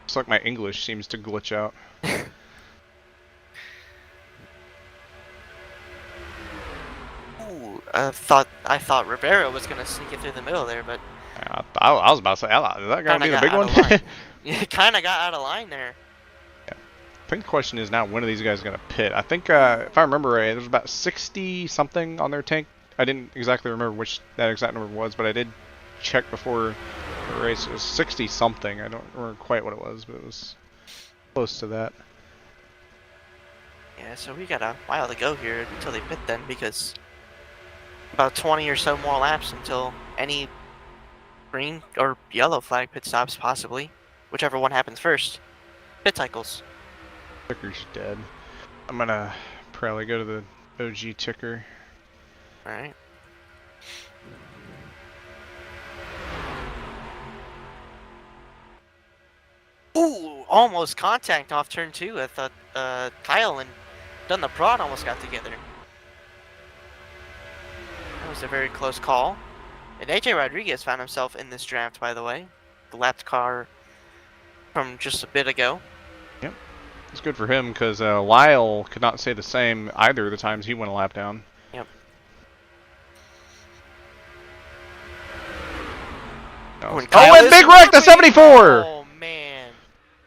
S2: It's like my English seems to glitch out.
S3: Ooh, I thought Rivera was gonna sneak it through the middle there, but
S2: I was about to say, is that gonna be the big one?
S3: Yeah, kind of got out of line there.
S2: I think the question is now, when are these guys going to pit? I think, if I remember right, there was about 60-something on their tank. I didn't exactly remember which that exact number was, but I did check before the race. It was 60-something. I don't remember quite what it was, but it was close to that.
S3: Yeah, so we got a while to go here until they pit then, because about 20 or so more laps until any green or yellow flag pit stops, possibly. Whichever one happens first. Pit cycles.
S2: Ticker's dead. I'm gonna probably go to the OG ticker.
S3: Alright. Ooh, almost contact off turn 2. I thought Kyle and Dun the Prod almost got together. That was a very close call. And AJ Rodriguez found himself in this draft, by the way. The lapped car from just a bit ago.
S2: Yep. It's good for him because Lyle could not say the same either of the times he went a lap down.
S3: Yep.
S2: Oh,
S3: Kyle
S2: and
S3: is
S2: big wreck, the
S3: moving!
S2: 74!
S3: Oh, man.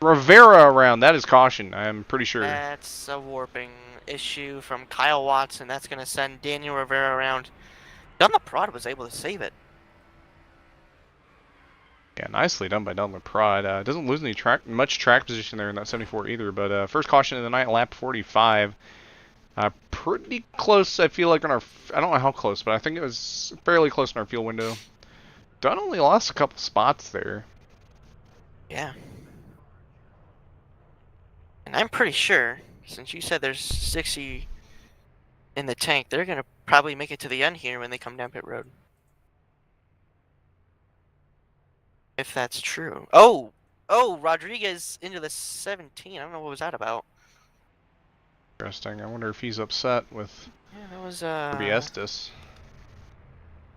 S2: Rivera around. That is caution, I am pretty sure.
S3: That's a warping issue from Kyle Watson. That's going to send Daniel Rivera around. Dun the Prod was able to save it.
S2: Yeah, nicely done by Dunlop Prod. Doesn't lose any much track position there in that 74 either, but first caution of the night, lap 45. Pretty close, I feel like, on our... I don't know how close, but I think it was fairly close in our field window. Dunn only lost a couple spots there.
S3: Yeah. And I'm pretty sure, since you said there's 60 in the tank, they're going to probably make it to the end here when they come down pit road. If that's true. Oh, Rodriguez into the 17. I don't know what was that about.
S2: Interesting. I wonder if he's upset with
S3: Yeah, that was
S2: Estes.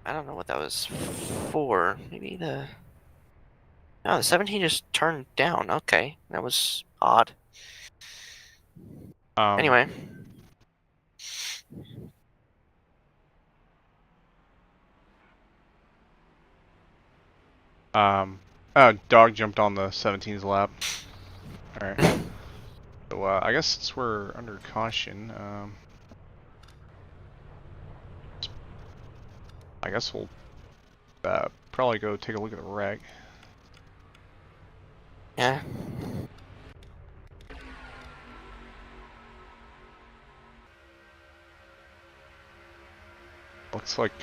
S3: I don't know what that was for. Maybe the no, the 17 just turned down. Okay, that was odd. Anyway.
S2: Dog jumped on the 17's lap. Alright. So, I guess since we're under caution, I guess we'll probably go take a look at the wreck.
S3: Yeah.
S2: Looks like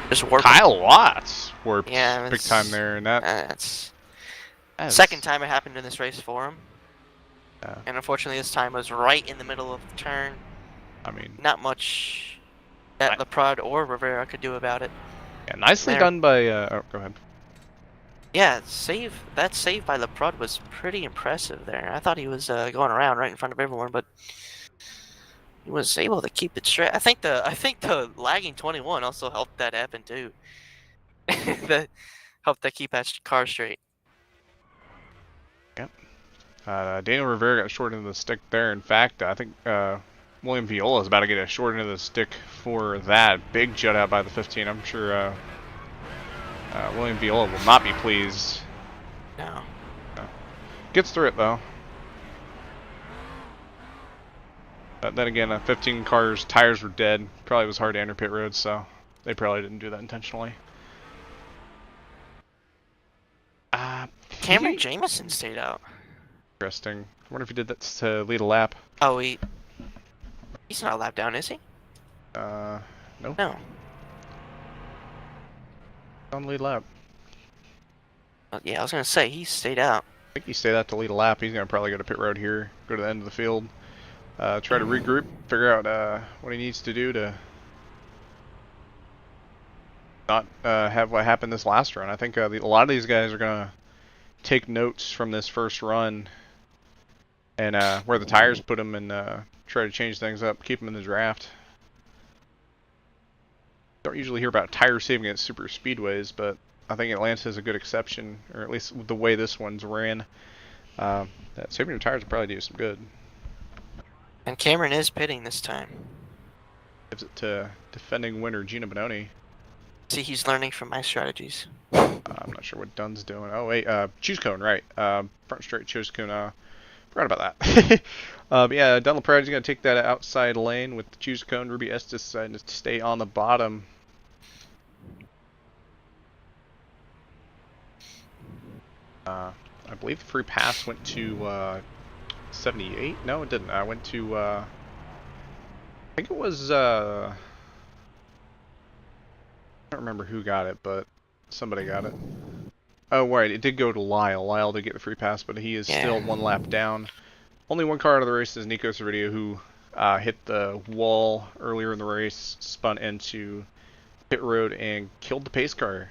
S3: Just warping.
S2: Kyle Watts warped
S3: Yeah,
S2: big time there, and
S3: That's
S2: that's
S3: second time it happened in this race for him.
S2: Yeah.
S3: And unfortunately this time was right in the middle of the turn.
S2: I mean,
S3: Not much that Leprod or Rivera could do about it.
S2: yeah, nicely
S3: There.
S2: done by. Oh, go ahead.
S3: Yeah, that save by Leprod was pretty impressive there. I thought he was going around right in front of everyone, but he was able to keep it straight. I think the lagging 21 also helped that happen too. That helped that keep that car straight.
S2: Yep. Daniel Rivera got short into the stick there. In fact, I think William Viola is about to get a short into the stick for that big jut out by the 15. I'm sure William Viola will not be pleased.
S3: No.
S2: Gets through it though. But then again, 15 cars, tires were dead. Probably was hard to enter pit road, so they probably didn't do that intentionally.
S3: Cameron Jameson stayed out.
S2: Interesting. I wonder if he did that to lead a lap.
S3: Oh, he's not a lap down, is he?
S2: No.
S3: No.
S2: On the lead lap.
S3: Yeah, I was gonna say he stayed out.
S2: I think he stayed out to lead a lap. He's gonna probably go to pit road here, go to the end of the field, try to regroup, figure out what he needs to do to not have what happened this last run. I think a lot of these guys are gonna take notes from this first run and where the tires put them and try to change things up, keep them in the draft. Don't usually hear about tire saving at super speedways, but I think Atlanta is a good exception, or at least the way this one's ran. That saving your tires will probably do some good.
S3: And Cameron is pitting this time.
S2: Gives it to defending winner Gino Bononi.
S3: See, he's learning from my strategies.
S2: I'm not sure what Dunn's doing. Oh wait, choose cone, right? Front straight choose cone. Forgot about that. But yeah, Dunn LaPrade is going to take that outside lane with the choose cone. Ruby Estes decided to stay on the bottom. I believe the free pass went to 78. No, it didn't. I went to. I think it was. I don't remember who got it, but somebody got it. Oh, right. It did go to Lyle. Lyle did get the free pass, but he is still one lap down. Only one car out of the race is Nico Cervidio, who hit the wall earlier in the race, spun into pit road, and killed the pace car.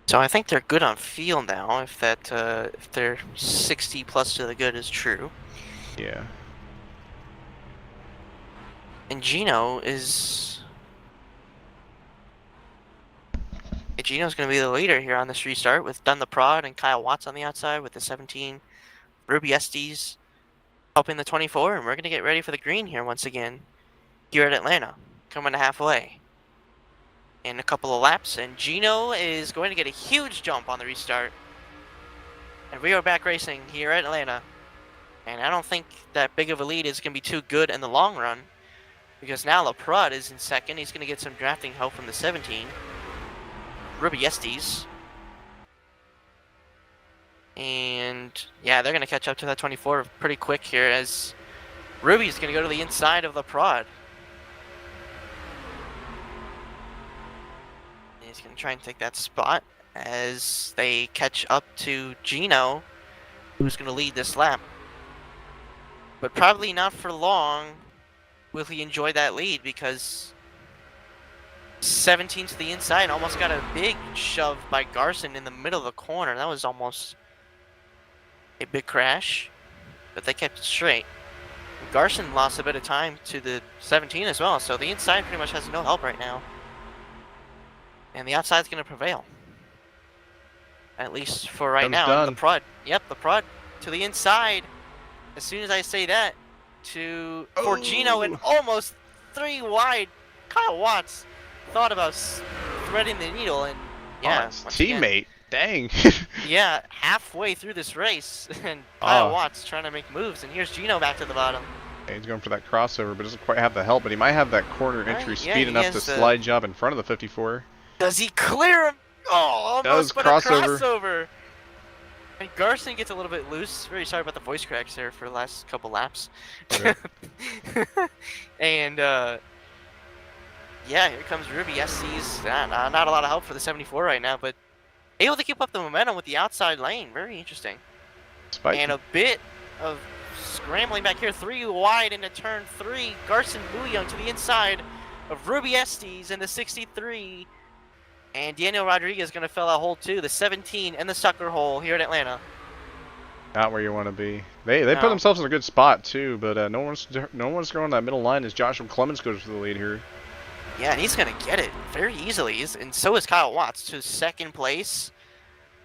S3: So I think they're good on field now. If their 60 plus to the good is true.
S2: Yeah.
S3: And Gino's going to be the leader here on this restart with Dunn the Prod and Kyle Watts on the outside with the 17. Ruby Estes helping the 24, and we're going to get ready for the green here once again here at Atlanta, coming to halfway in a couple of laps, and Gino is going to get a huge jump on the restart. And we are back racing here at Atlanta, and I don't think that big of a lead is going to be too good in the long run, because now LaPrade is in second. He's going to get some drafting help from the 17. Ruby Estes. And yeah, they're going to catch up to that 24 pretty quick here, as Ruby's going to go to the inside of LaPrade. He's going to try and take that spot as they catch up to Gino, who's going to lead this lap. But probably not for long will he enjoy that lead, because 17 to the inside almost got a big shove by Garson in the middle of the corner. That was almost a big crash, but they kept it straight. Garson lost a bit of time to the 17 as well, so the inside pretty much has no help right now. And the outside's going to prevail. At least for right now. The prod to the inside. As soon as I say that, for Gino and almost 3 wide. Kyle Watts thought about threading the needle, and yeah,
S2: teammate. Dang.
S3: Yeah, halfway through this race, and Kyle Watts trying to make moves, and here's Gino back to the bottom.
S2: He's going for that crossover, but doesn't quite have the help. But he might have that corner entry speed enough to slide job in front of the 54.
S3: Does he clear him? Oh, almost, but a crossover. And Garson gets a little bit loose. Very sorry about the voice cracks there for the last couple laps.
S2: Okay.
S3: And yeah, here comes Ruby Estes. Not a lot of help for the 74 right now, but able to keep up the momentum with the outside lane. Very interesting. And a bit of scrambling back here. 3 wide into turn 3. Garson Bouillon to the inside of Ruby Estes in the 63. And Daniel Rodriguez is going to fill that hole too. The 17 and the sucker hole here in Atlanta.
S2: Not where you want to be. They put
S3: No.
S2: themselves in a good spot too, but no one's going that middle line as Joshua Clemens goes for the lead here.
S3: Yeah, and he's going to get it very easily. And so is Kyle Watts to second place.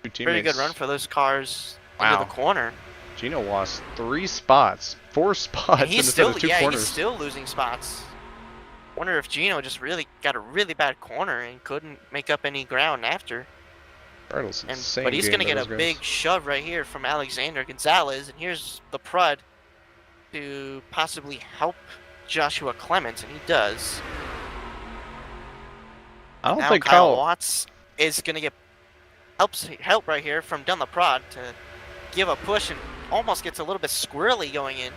S2: Two
S3: Pretty
S2: teammates.
S3: good run for those cars
S2: Wow.
S3: into the corner.
S2: Gino lost 4 spots
S3: And he's
S2: instead
S3: still,
S2: of 2
S3: yeah,
S2: corners.
S3: he's still losing spots. Wonder if Gino just really got a really bad corner and couldn't make up any ground after.
S2: Bartle's
S3: And,
S2: insane
S3: but he's
S2: game
S3: going to get a
S2: those guys.
S3: big shove right here from Alexander Gonzalez. And here's the Prud to possibly help Joshua Clemens, and he does.
S2: I don't
S3: Now
S2: think
S3: Kyle
S2: Kyle.
S3: Watts is going to get help right here from Dunlop Prod to give a push and almost gets a little bit squirrely going in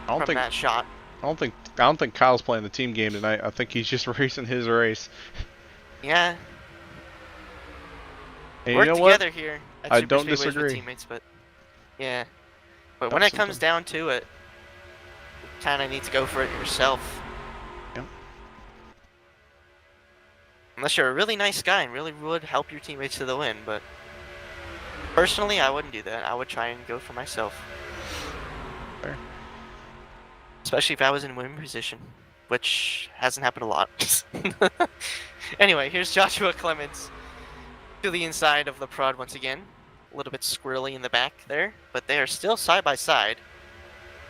S2: I don't
S3: from
S2: think.
S3: that shot.
S2: I don't think Kyle's playing the team game tonight. I think he's just racing his race.
S3: Yeah,
S2: And
S3: work
S2: you know what?
S3: together here at
S2: I
S3: Super
S2: don't
S3: Speedways with
S2: disagree.
S3: teammates, but yeah. But when it comes down to it, you kind of need to go for it yourself.
S2: Yep.
S3: Unless you're a really nice guy and really would help your teammates to the win, but personally, I wouldn't do that. I would try and go for myself.
S2: Fair.
S3: Especially if I was in winning position, which hasn't happened a lot. Anyway, here's Joshua Clemens to the inside of the Prod once again. A little bit squirrely in the back there, but they are still side by side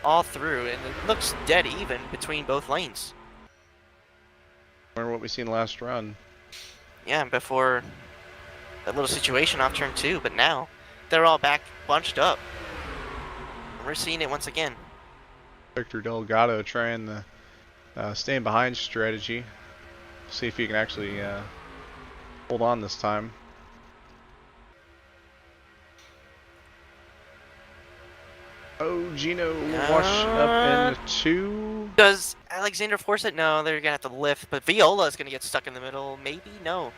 S3: all through, and it looks dead even between both lanes.
S2: Remember what we seen last run.
S3: Yeah, before that little situation off turn 2, but now they're all back bunched up. And we're seeing it once again.
S2: Victor Delgado trying the staying behind strategy. See if he can actually hold on this time. Oh, Gino wash up into 2.
S3: Does Alexander force it? No, they're gonna have to lift, but Viola is gonna get stuck in the middle. Maybe? No.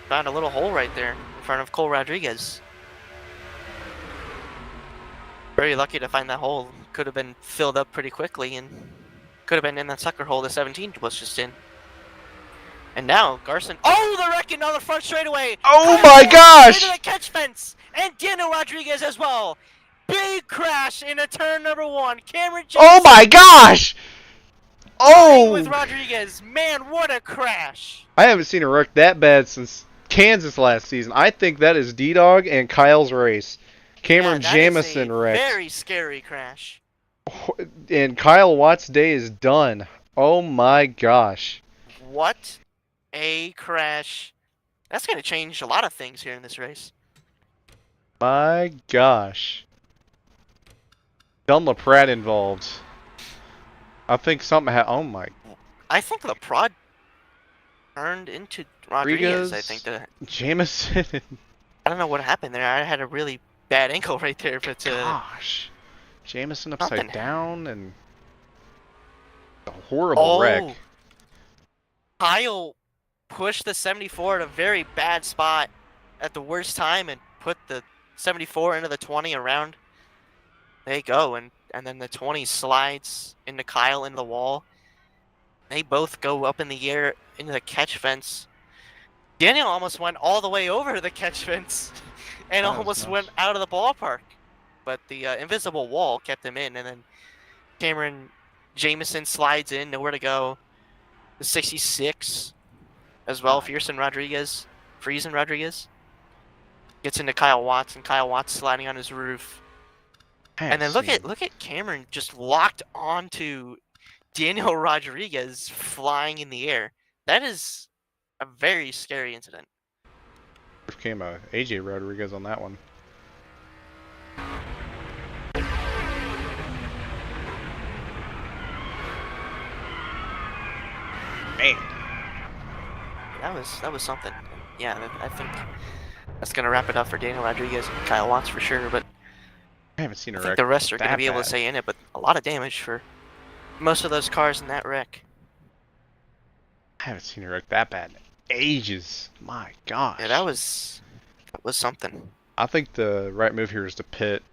S3: Found a little hole right there in front of Cole Rodriguez. Very lucky to find that hole. Could have been filled up pretty quickly and could have been in that sucker hole the 17 was just in. And now Garson. Oh, the wrecking on the front straightaway.
S2: Oh
S3: Kyle
S2: my
S3: Watts
S2: gosh!
S3: Into the catch fence, and Daniel Rodriguez as well. Big crash into turn number 1. Cameron.
S2: Oh my gosh!
S3: With
S2: Oh!
S3: Rodriguez, man, what a crash!
S2: I haven't seen a wreck that bad since Kansas last season. I think that is D-Dog and Kyle's race. Cameron
S3: Yeah, that
S2: Jamison
S3: is a
S2: wrecked.
S3: very scary crash.
S2: And Kyle Watts' day is done. Oh my gosh.
S3: What a crash! That's gonna change a lot of things here in this race.
S2: My gosh. Dunlop Pratt involved. I think something oh my.
S3: I think the Prod turned into Rodriguez. I think that
S2: Jamison.
S3: I don't know what happened there. I had a really bad ankle right there, but
S2: Gosh. Jamison upside
S3: Something.
S2: down and a horrible wreck.
S3: Kyle pushed the 74 at a very bad spot at the worst time and put the 74 into the 20 around. There you go, and then the 20 slides into Kyle into the wall. They both go up in the air into the catch fence. Daniel almost went all the way over the catch fence and
S2: That was
S3: almost
S2: nuts.
S3: went out of the ballpark. But the invisible wall kept him in, and then Cameron Jamison slides in, nowhere to go. The 66 as well, Friesen Rodriguez gets into Kyle Watts, and Kyle Watts sliding on his roof. And then look at Cameron just locked onto Daniel Rodriguez flying in the air. That is a very scary incident.
S2: Came AJ Rodriguez on that one. Man.
S3: That was something. Yeah, I think that's gonna wrap it up for Daniel Rodriguez and Kyle Watts for sure. But
S2: I haven't seen a
S3: I
S2: wreck.
S3: think the rest are gonna
S2: that
S3: be able to
S2: bad.
S3: stay in it. But a lot of damage for most of those cars in that wreck.
S2: I haven't seen a wreck that bad in ages. My gosh.
S3: Yeah, that was something.
S2: I think the right move here is to pit.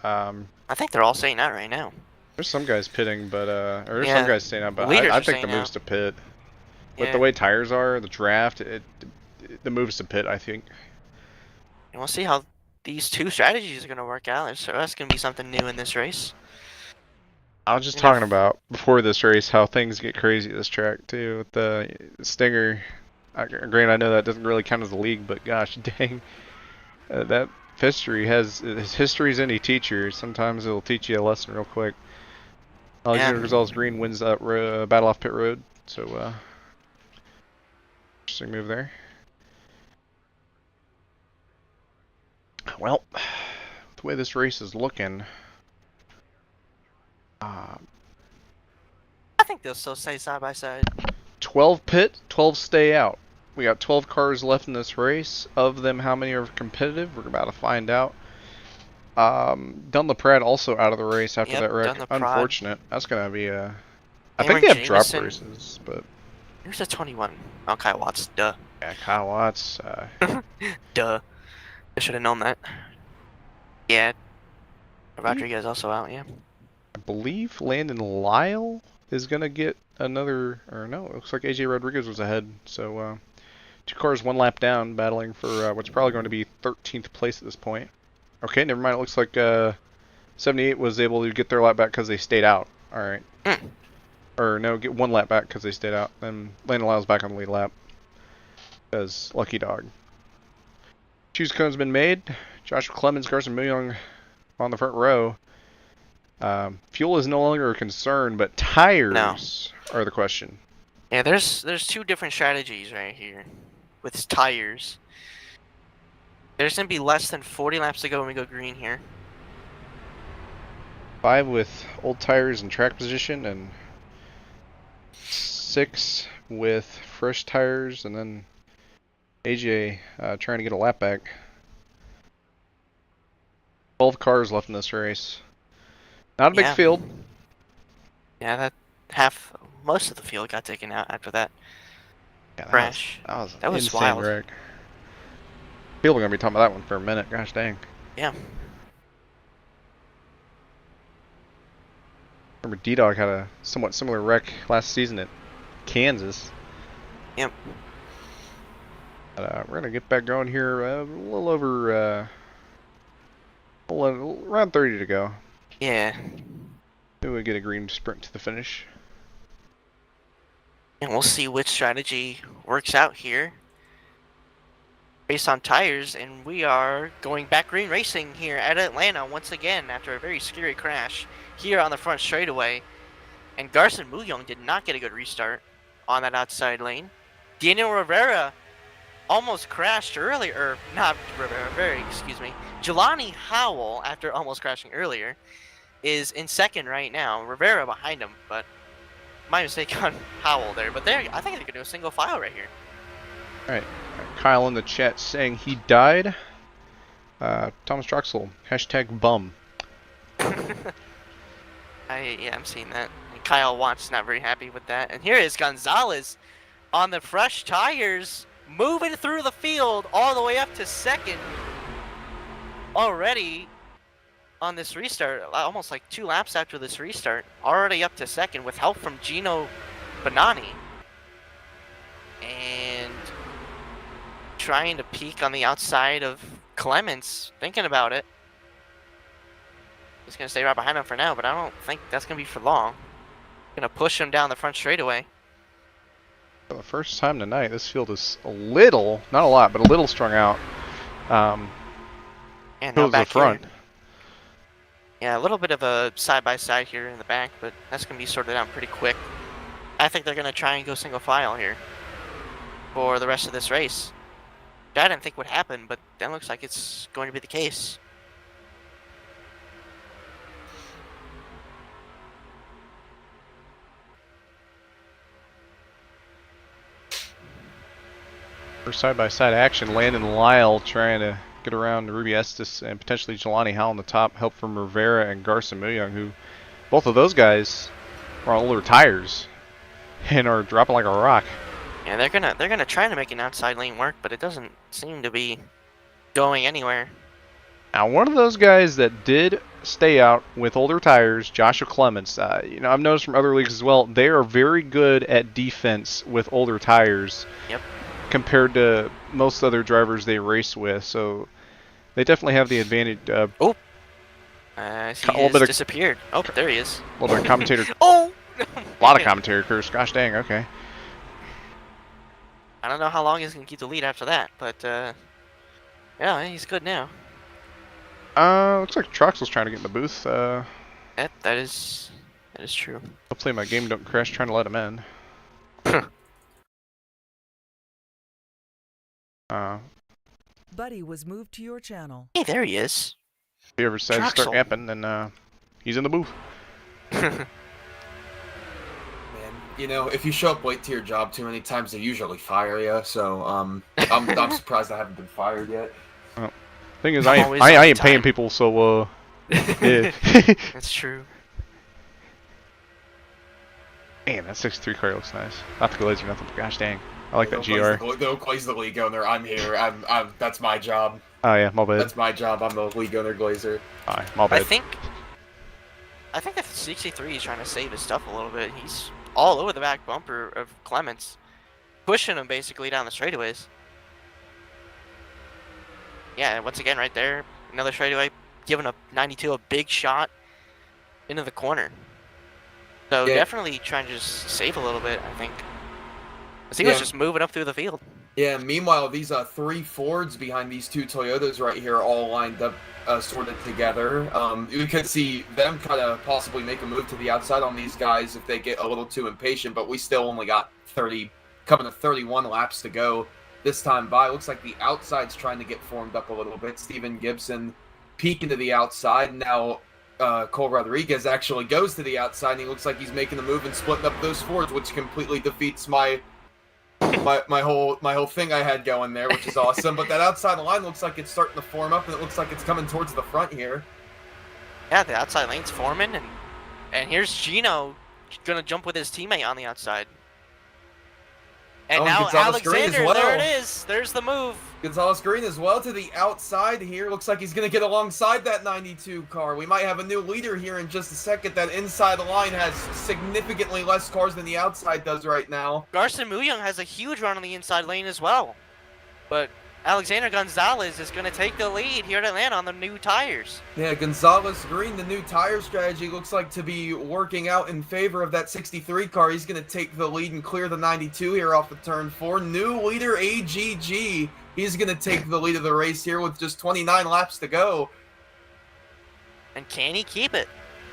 S3: I think they're all saying that right now.
S2: There's some guys pitting, but or there's
S3: Yeah,
S2: some guys staying out, but
S3: leaders
S2: I
S3: are
S2: think the
S3: staying
S2: move's
S3: out.
S2: to pit. With the way tires are, the draft, the moves to pit, I think.
S3: And we'll see how these two strategies are going to work out. So that's going to be something new in this race.
S2: I was just talking about before this race how things get crazy at this track too with the Stinger. Granted, I know that doesn't really count as a league, but gosh dang, that history's any teacher. Sometimes it'll teach you a lesson real quick. Alexander Gonzalez-Greene wins that battle off pit road, so interesting move there. Well, the way this race is looking.
S3: I think they'll still stay side by side.
S2: 12 pit, 12 stay out. We got 12 cars left in this race. Of them, how many are competitive? We're about to find out. Dunlaprat also out of the race after that wreck. Unfortunate. That's going to be a... I think they have drop races, but...
S3: Here's a 21. Oh, Kyle Watts. Duh.
S2: Yeah, Kyle Watts.
S3: Duh. I should have known that. Yeah. Rodriguez also out, yeah.
S2: I believe Landon Lyle is going to get another... Or no, it looks like AJ Rodriguez was ahead. So, 2 cars, 1 lap down, battling for what's probably going to be 13th place at this point. Okay, never mind. It looks like 78 was able to get their lap back because they stayed out. Alright. Or no, get 1 lap back because they stayed out. Then Landon Lyle's back on the lead lap. Because lucky dog. Choose cone's been made. Joshua Clemens, Carson Millyoung on the front row. Fuel is no longer a concern, but tires are the question.
S3: Yeah, there's 2 different strategies right here with tires. There's going to be less than 40 laps to go when we go green here.
S2: 5 with old tires and track position, and 6 with fresh tires, and then AJ trying to get a lap back. 12 cars left in this race. Not a big field.
S3: Yeah, most of the field got taken out after that crash.
S2: That was
S3: insane wild.
S2: Wreck. People are gonna be talking about that one for a minute. Gosh dang.
S3: Yeah.
S2: Remember D-Dog had a somewhat similar wreck last season at Kansas.
S3: Yep.
S2: But, we're gonna get back going here. A little over around 30 to go.
S3: Yeah.
S2: Maybe we get a green sprint to the finish.
S3: And we'll see which strategy works out here based on tires. And we are going back green racing here at Atlanta once again after a very scary crash here on the front straightaway. And Garson Millyoung did not get a good restart on that outside lane. Daniel Rivera almost crashed earlier, or not Rivera, excuse me. Jelani Howell, after almost crashing earlier, is in second right now. Rivera behind him, but my mistake on Howell there. But I think they're going to do a single file right here.
S2: Alright, Kyle in the chat saying he died. Thomas Troxel, #bum.
S3: I'm seeing that. And Kyle Watts not very happy with that. And here is Gonzalez on the fresh tires, moving through the field all the way up to second. Already on this restart, almost like 2 laps after this restart, already up to second with help from Gino Bonani. And trying to peek on the outside of Clements, thinking about it. He's going to stay right behind him for now, but I don't think that's going to be for long. Going to push him down the front straightaway.
S2: For the first time tonight, this field is a little, not a lot, but a little strung out.
S3: And now back
S2: the front.
S3: here. Yeah, a little bit of a side-by-side here in the back, but that's going to be sorted out pretty quick. I think they're going to try and go single file here for the rest of this race. I didn't think would happen, but that looks like it's going to be the case.
S2: For side-by-side action, Landon Lyle trying to get around Ruby Estes and potentially Jelani Howell on the top. Help from Rivera and Garson Millyoung, who both of those guys are on older tires and are dropping like a rock.
S3: Yeah, they're gonna try to make an outside lane work, but it doesn't seem to be going anywhere.
S2: Now, one of those guys that did stay out with older tires, Joshua Clements. I've noticed from other leagues as well, they are very good at defense with older tires.
S3: Yep.
S2: Compared to most other drivers they race with, so they definitely have the advantage.
S3: He
S2: little bit of-
S3: disappeared. Oh, there he is.
S2: A little bit of commentator,
S3: Oh!
S2: a lot of commentary curse. Gosh dang, okay.
S3: I don't know how long he's going to keep the lead after that, but yeah, he's good now.
S2: Looks like Troxel's trying to get in the booth.
S3: That is true.
S2: Hopefully my game don't crash trying to let him in.
S6: Buddy was moved to your channel.
S3: Hey, there he is.
S2: If he ever decides to start
S3: Troxel.
S2: yapping, then he's in the booth.
S7: Man, if you show up late to your job too many times, they usually fire you. So I'm surprised I haven't been fired yet.
S2: Thing is,
S3: Always
S2: I
S3: on
S2: ain't paying
S3: time.
S2: people, so yeah.
S3: That's true.
S2: Man, that 63 car looks nice. Not to go lazy or nothing, but gosh dang, I like that
S7: Don't
S2: GR.
S7: glaze the league owner. I'm here. That's my job.
S2: Oh yeah, my bad.
S7: That's my job. I'm the league owner glazer.
S2: Alright, my
S3: I
S2: bad.
S3: think that 63 is trying to save his stuff a little bit. He's all over the back bumper of Clements, pushing him basically down the straightaways. Yeah, once again right there, another straightaway, giving a 92 a big shot into the corner. So
S7: Yeah.
S3: definitely trying to just save a little bit, I think. 'Cause he was just moving up through the field.
S7: Yeah. Meanwhile, these 3 Fords behind these 2 Toyotas right here, all lined up, sorted together. You could see them kind of possibly make a move to the outside on these guys if they get a little too impatient. But we still only got 31 laps to go. This time by, looks like the outside's trying to get formed up a little bit. Steven Gibson peeking to the outside. Now Cole Rodriguez actually goes to the outside, and he looks like he's making the move and splitting up those Fords, which completely defeats my whole thing I had going there, which is awesome. But that outside line looks like it's starting to form up, and it looks like it's coming towards the front here.
S3: Yeah, the outside lane's forming, and here's Gino gonna jump with his teammate on the outside. And
S7: Oh,
S3: now
S7: Gonzalez-Greene as
S3: Alexander, there
S7: well.
S3: it is. There's the move.
S7: Gonzalez-Greene as well to the outside here. Looks like he's going to get alongside that 92 car. We might have a new leader here in just a second. That inside the line has significantly less cars than the outside does right now.
S3: Garson Muyoung has a huge run on the inside lane as well. But Alexander Gonzalez is going to take the lead here at Atlanta on the new tires.
S7: Yeah, Gonzalez-Greene, the new tire strategy looks like to be working out in favor of that 63 car. He's going to take the lead and clear the 92 here off of turn 4. New leader AGG. He's going to take the lead of the race here with just 29 laps to go.
S3: And can he keep it?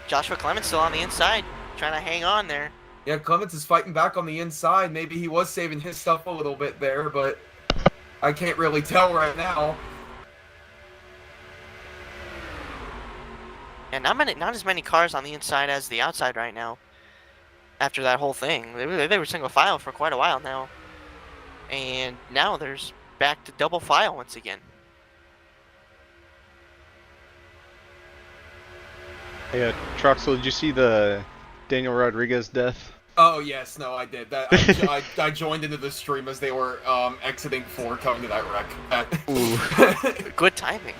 S3: Joshua Clements still on the inside, trying to hang on there.
S7: Yeah, Clements is fighting back on the inside. Maybe he was saving his stuff a little bit there, but I can't really tell right now.
S3: And not as many cars on the inside as the outside right now. After that whole thing, they were single file for quite a while now, and now there's back to double file once again.
S2: Hey, Troxel, did you see the Daniel Rodriguez death?
S7: Oh yes, no, I did. That I joined into the stream as they were exiting 4 coming to that wreck.
S3: Good timing.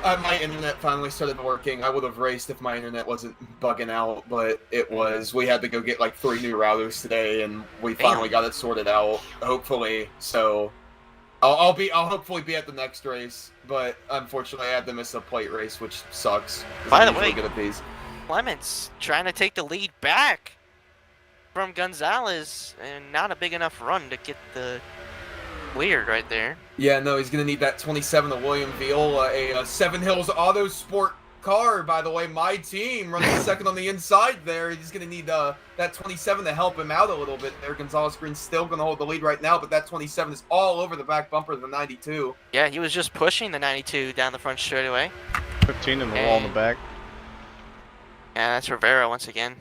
S7: My internet finally started working. I would have raced if my internet wasn't bugging out, but it was. We had to go get like 3 new routers today, and we finally got it sorted out. Hopefully, so I'll hopefully be at the next race. But unfortunately, I had to miss a plate race, which sucks.
S3: By the
S7: I'm usually
S3: way,
S7: good at these.
S3: Clements trying to take the lead back from Gonzalez, and not a big enough run to get the lead right there.
S7: Yeah, no, he's going to need that 27 of William Veal, a Seven Hills Auto Sport car, by the way. My team running second on the inside there. He's going to need that 27 to help him out a little bit there. Gonzalez-Greene's still going to hold the lead right now, but that 27 is all over the back bumper of the 92.
S3: Yeah, he was just pushing the 92 down the front straightaway.
S2: 15 in the wall in the back.
S3: Yeah, that's Rivera once again.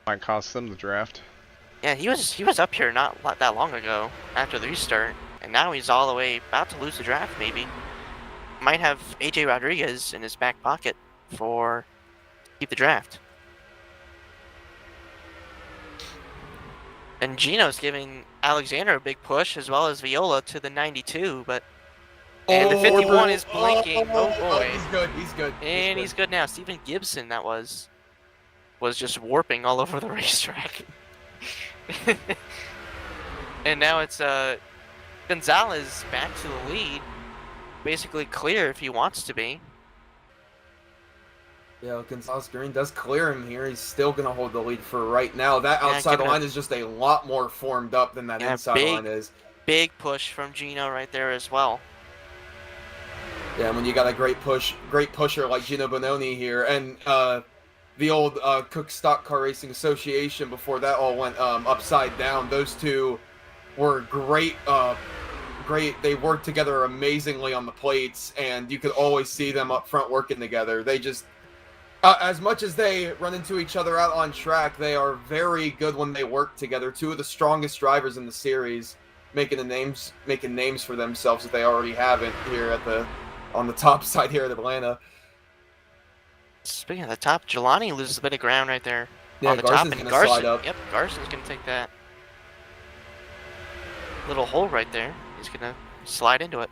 S2: Might cost them the draft.
S3: Yeah, he was up here not that long ago after the restart, and now he's all the way about to lose the draft. Maybe might have AJ Rodriguez in his back pocket for keep the draft. And Gino's giving Alexander a big push as well as Viola to the 92, but And the 51 is blinking. Oh boy.
S7: He's good. He's good.
S3: And he's good now. Stephen Gibson, that was just warping all over the racetrack. And now it's Gonzalez back to the lead. Basically clear if he wants to be.
S7: Yeah, Gonzalez-Greene does clear him here. He's still going to hold the lead for right now. That outside line is just a lot more formed up than that inside line is.
S3: Big push from Gino right there as well.
S7: Yeah, when you got a great pusher like Gino Bononi here, and the old Cook Stock Car Racing Association before that all went upside down. Those two were great. They worked together amazingly on the plates, and you could always see them up front working together. They just, as much as they run into each other out on track, they are very good when they work together. Two of the strongest drivers in the series, making names for themselves that they already haven't here on the top side here at Atlanta.
S3: Speaking of the top, Jelani loses a bit of ground right there
S7: Yeah,
S3: on the
S7: Garson's
S3: top, and
S7: gonna slide up.
S3: Yep, Garson's gonna take that little hole right there. He's gonna slide into it.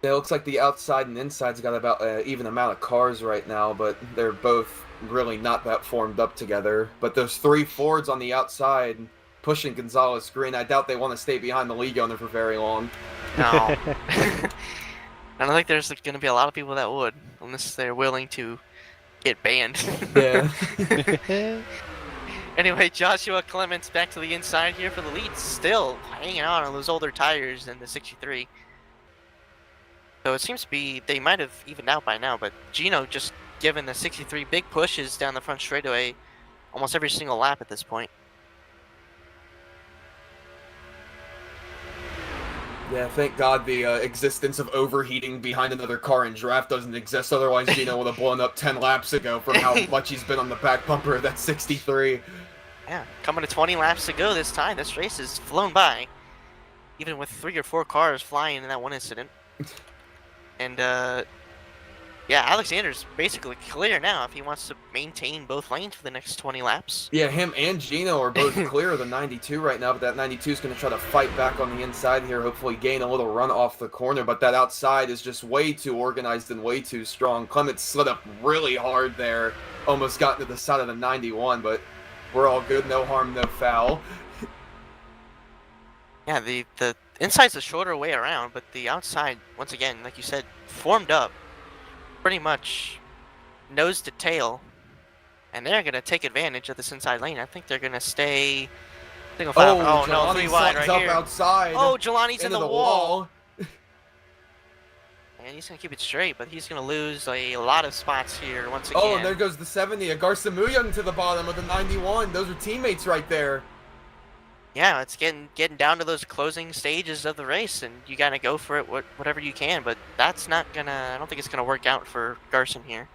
S7: Yeah, it looks like the outside and inside's got about an even amount of cars right now, but they're both really not that formed up together. But those three Fords on the outside pushing Gonzalez-Greene, I doubt they want to stay behind the league owner for very long.
S3: No. I don't think there's going to be a lot of people that would, unless they're willing to get banned.
S7: Yeah.
S3: Anyway, Joshua Clements back to the inside here for the lead, still hanging on those older tires than the 63. So it seems to be, they might have evened out by now, but Gino just given the 63 big pushes down the front straightaway almost every single lap at this point.
S7: Yeah, thank God the existence of overheating behind another car in draft doesn't exist. Otherwise, Gino would have blown up 10 laps ago from how much he's been on the back bumper of that 63.
S3: Yeah, coming to 20 laps to go this time. This race has flown by, even with 3 or 4 cars flying in that one incident. And, yeah, Alexander's basically clear now if he wants to maintain both lanes for the next 20 laps.
S7: Yeah, him and Gino are both clear of the 92 right now, but that 92 is going to try to fight back on the inside here, hopefully gain a little run off the corner, but that outside is just way too organized and way too strong. Clements slid up really hard there, almost got into the side of the 91, but we're all good, no harm, no foul.
S3: Yeah, the inside's a shorter way around, but the outside, once again, like you said, formed up pretty much nose to tail, and they're going to take advantage of this inside lane. I think they're going to stay single file. Oh no, 3 wide right
S7: up
S3: here.
S7: Outside.
S3: Oh, Jelani's in the wall.
S7: wall.
S3: And he's going to keep it straight, but he's going to lose a lot of spots here once again.
S7: Oh, and there goes the 70. Garza Muyang to the bottom of the 91. Those are teammates right there.
S3: Yeah, it's getting down to those closing stages of the race, and you gotta go for it whatever you can. But that's not gonna. I don't think it's gonna work out for Garson here.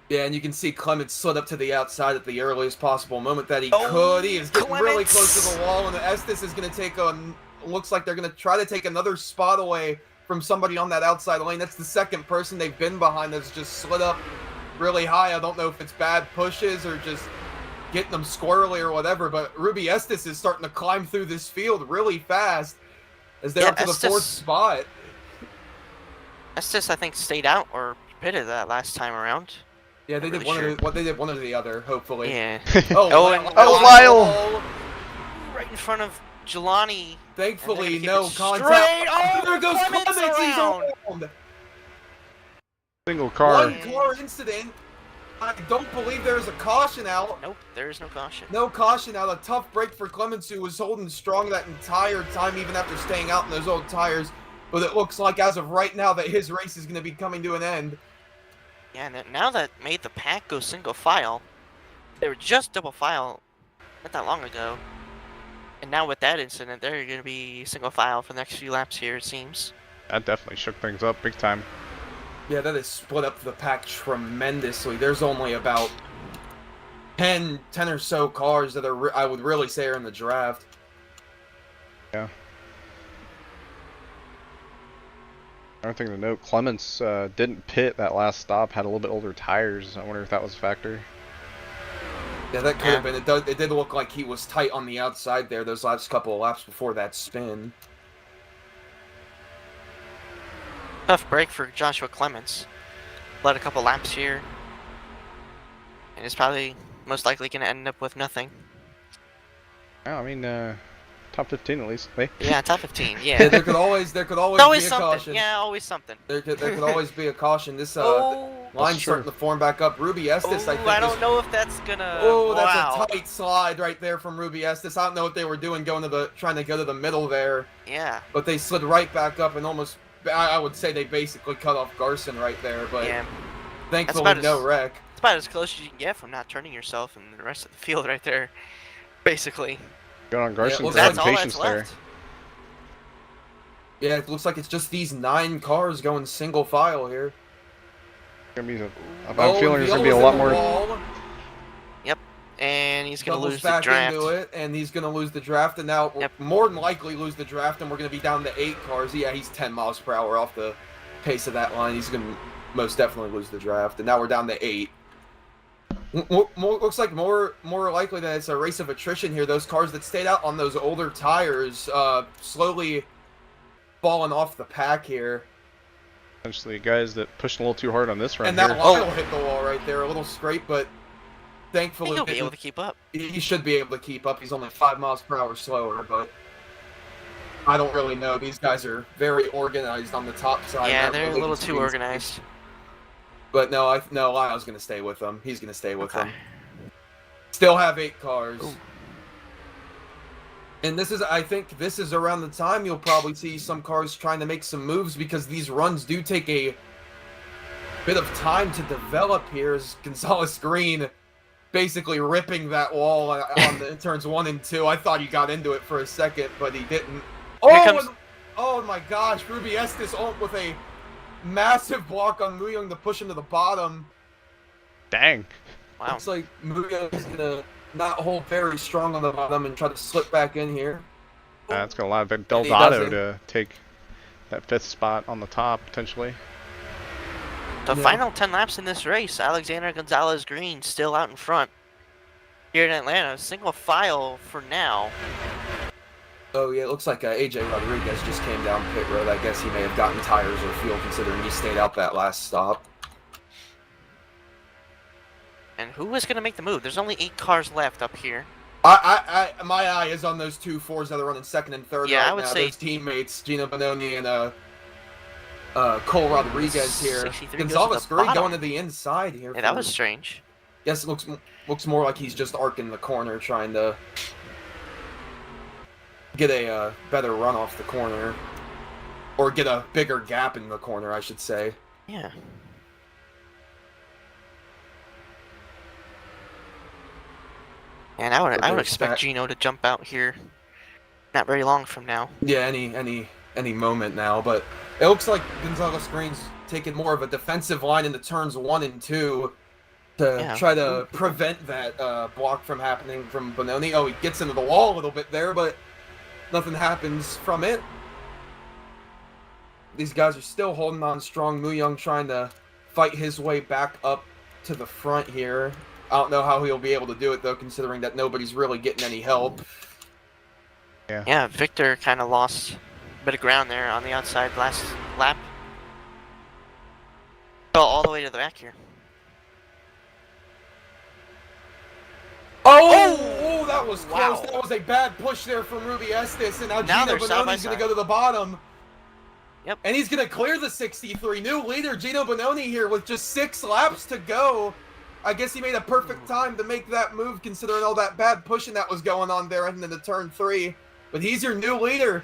S7: Yeah, and you can see Clements slid up to the outside at the earliest possible moment that he could. He is getting really close to the wall, and the Estes is gonna take a. Looks like they're gonna try to take another spot away from somebody on that outside lane. That's the second person they've been behind that's just slid up really high. I don't know if it's bad pushes or just getting them squirrely or whatever, but Ruby Estes is starting to climb through this field really fast as they're up to the 4th spot.
S3: Estes, I think, stayed out or pitted that last time around.
S7: Yeah, they did one or the other, hopefully.
S3: Yeah.
S2: Lyle!
S3: Right in front of Jelani.
S7: Thankfully, no contact.
S3: Oh,
S7: there goes Clements! He's around!
S2: Single car.
S7: One car incident. I don't believe there's a caution out.
S3: Nope, there is no caution.
S7: No caution out. A tough break for Clements, who was holding strong that entire time, even after staying out in those old tires. But it looks like, as of right now, that his race is going to be coming to an end.
S3: Yeah, and now that made the pack go single file. They were just double file not that long ago. And now with that incident, they're going to be single file for the next few laps here, it seems.
S2: That definitely shook things up big time.
S7: Yeah, that has split up the pack tremendously. There's only about 10 or so cars that are, I would really say, are in the draft.
S2: Yeah. Another thing to note, Clements didn't pit that last stop, had a little bit older tires. I wonder if that was a factor.
S7: Yeah, that could have been. It did look like he was tight on the outside there those last couple of laps before that spin.
S3: Tough break for Joshua Clements. Led a couple laps here. And is probably most likely going to end up with nothing.
S2: Oh, I mean, top 15 at least. Hey.
S3: Yeah, top 15.
S7: Yeah,
S3: Yeah.
S7: there could always be
S3: Always
S7: a
S3: something.
S7: caution.
S3: Yeah, always something.
S7: There could always be a caution. This
S3: Oh,
S7: line's
S2: That's true.
S7: starting to form back up. Ruby Estes, I think.
S3: I don't know if that's gonna.
S7: Oh, that's
S3: wow.
S7: a tight slide right there from Ruby Estes. I don't know what they were doing trying to go to the middle there,
S3: Yeah.
S7: but they slid right back up and almost. I would say they basically cut off Garson right there, but
S3: Yeah.
S7: thankfully
S3: about
S7: no
S3: as-
S7: wreck.
S3: It's about as close as you can get from not turning yourself and the rest of the field right there. Basically.
S2: Going on Garson
S7: well,
S2: for
S3: That's
S2: having
S3: all
S2: patience
S3: that's
S2: there.
S3: left.
S7: Yeah, it looks like it's just these 9 cars going single file here.
S2: Gonna be I'm feeling there's gonna be a
S7: Viola's
S2: lot
S7: in the
S2: more.
S7: wall,
S3: And he's gonna
S7: doubles
S3: lose the
S7: back
S3: draft.
S7: into it, and he's gonna lose the draft, and now
S3: Yep.
S7: more than likely lose the draft, and we're gonna be down to 8 cars. Yeah, he's 10 miles per hour off the pace of that line. He's gonna most definitely lose the draft, and now we're down to 8. Looks like more likely that it's a race of attrition here. Those cars that stayed out on those older tires, slowly falling off the pack here.
S2: Essentially, guys that pushed a little too hard on this run
S7: And
S2: here.
S7: that line will hit the wall right there, a little scrape, but
S3: I
S7: thankfully
S3: think he'll be
S7: didn't-
S3: able to keep up.
S7: he should be able to keep up. He's only 5 miles per hour slower, but I don't really know. These guys are very organized on the top side.
S3: Yeah,
S7: not
S3: they're a
S7: really
S3: little too
S7: between-
S3: organized.
S7: But no, Lyle's going to stay with them. He's going to stay with
S3: Okay.
S7: them. Still have 8 cars.
S3: Ooh.
S7: And I think this is around the time you'll probably see some cars trying to make some moves, because these runs do take a bit of time to develop here, as Gonzalez-Greene basically ripping that wall on the turns 1 and 2. I thought he got into it for a second, but he didn't. Oh my gosh, Ruby Estes with a massive block on Muyong to push him to the bottom.
S2: Dang.
S3: Wow.
S7: Looks like Muyong is gonna not hold very strong on the bottom and try to slip back in here.
S2: That's gonna allow
S7: And he
S2: Delgado
S7: doesn't.
S2: to take that 5th spot on the top potentially.
S3: The
S7: Yeah.
S3: final 10 laps in this race, Alexander Gonzalez-Greene still out in front. Here in Atlanta, single file for now.
S7: Oh yeah, it looks like AJ Rodriguez just came down pit road. I guess he may have gotten tires or fuel, considering he stayed out that last stop.
S3: And who is going to make the move? There's only 8 cars left up here.
S7: My eye is on those 2 4s that are running 2nd and 3rd
S3: Yeah,
S7: right
S3: I would
S7: now.
S3: say-
S7: Those teammates, Gino Bononi and Cole Rodriguez here.
S3: 63 goes to the
S7: Gonzalez-Greene
S3: bottom.
S7: going to the inside here.
S3: Yeah, that
S7: for-
S3: was strange.
S7: Guess it looks more like he's just arcing the corner, trying to get a better run off the corner, or get a bigger gap in the corner, I should say.
S3: Yeah. And I would
S7: there's
S3: expect
S7: that.
S3: Gino to jump out here not very long from now.
S7: Yeah, any moment now, but it looks like Gonzalez-Greene's taking more of a defensive line into turns 1 and 2 to
S3: Yeah.
S7: try to prevent that block from happening from Bononi. Oh, he gets into the wall a little bit there, but nothing happens from it. These guys are still holding on strong. Muyong trying to fight his way back up to the front here. I don't know how he'll be able to do it, though, considering that nobody's really getting any help.
S3: Yeah, Victor kind of lost a bit of ground there on the outside last lap. Fell all the way to the back here.
S7: Oh, that was close.
S3: Wow.
S7: That was a bad push there from Ruby Estes, and now
S3: Now
S7: Gino
S3: they're side by
S7: Bononi's going
S3: side.
S7: to go to the bottom.
S3: Yep.
S7: And he's going to clear the 63. New leader, Gino Bononi here with just 6 laps to go. I guess he made a perfect time to make that move, considering all that bad pushing that was going on there heading into turn 3. But he's your new leader.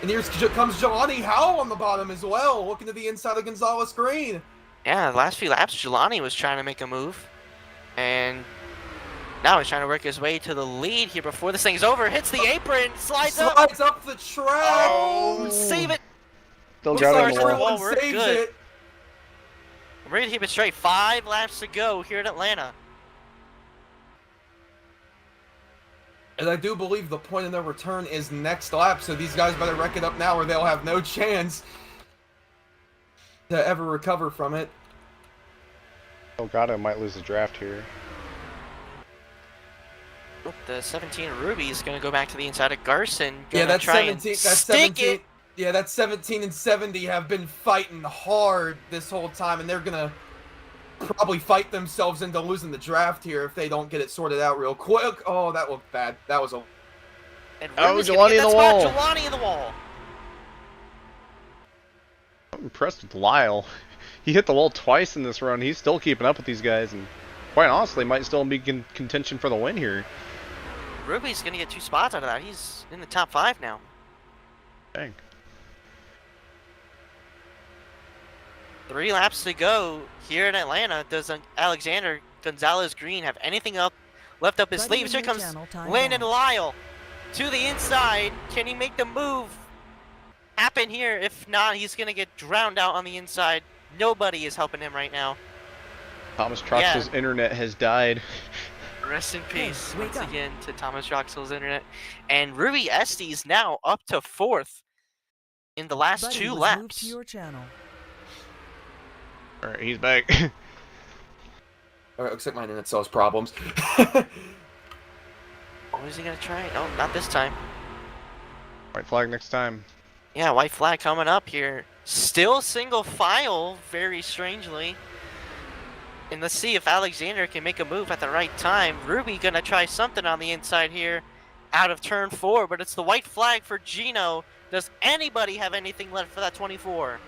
S7: And here comes Jelani Howell on the bottom as well, looking to the inside of Gonzalez-Greene.
S3: Yeah, the last few laps, Jelani was trying to make a move. And now he's trying to work his way to the lead here before this thing's over. Hits the apron, slides up.
S7: Slides up the track.
S3: Oh, save it.
S7: Looks
S2: Delgado
S7: like
S2: in the wall.
S7: everyone
S3: We're
S7: saves
S3: good.
S7: it.
S3: We're going to keep it straight. 5 laps to go here in Atlanta.
S7: And I do believe the point of no return is next lap, so these guys better wreck it up now or they'll have no chance to ever recover from it.
S2: Delgado might lose the draft here.
S3: The 17 Ruby is going to go back to the inside of Garson.
S7: Yeah,
S3: Gonna
S7: that's
S3: try and
S7: 17. That's
S3: stick
S7: 17.
S3: it.
S7: Yeah, that 17 and 70 have been fighting hard this whole time, and they're gonna probably fight themselves into losing the draft here if they don't get it sorted out real quick. Oh, that looked bad. That was a...
S3: And
S2: Oh,
S3: Ruby's gonna
S2: Jelani
S3: get
S2: in
S3: that
S2: the
S3: spot.
S2: wall.
S3: Jelani in the wall.
S2: I'm impressed with Lyle. He hit the wall twice in this run. He's still keeping up with these guys, and quite honestly, might still be in contention for the win here.
S3: Ruby's gonna get 2 spots out of that. He's in the top 5 now.
S2: Dang.
S3: 3 laps to go here in Atlanta. Does Alexander Gonzalez-Greene have anything up left up his
S6: Buddy
S3: sleeves?
S6: in
S3: Here
S6: your
S3: comes
S6: channel, timed
S3: Landon
S6: out.
S3: Lyle to the inside. Can he make the move happen here? If not, he's gonna get drowned out on the inside. Nobody is helping him right now.
S2: Thomas Troxell's internet has died.
S3: Rest in peace
S6: Hey, wake
S3: once
S6: up.
S3: again to Thomas Troxell's internet. And Ruby Estes now up to 4th in the last
S6: Buddy
S3: 2
S6: was
S3: laps.
S6: moved to your channel.
S2: Alright, he's back.
S7: Alright, looks like my internet solves problems.
S3: What is he gonna try? No, not this time.
S2: White flag next time.
S3: Yeah, white flag coming up here. Still single file, very strangely. And let's see if Alexander can make a move at the right time. Ruby gonna try something on the inside here out of turn 4, but it's the white flag for Gino. Does anybody have anything left for that 24?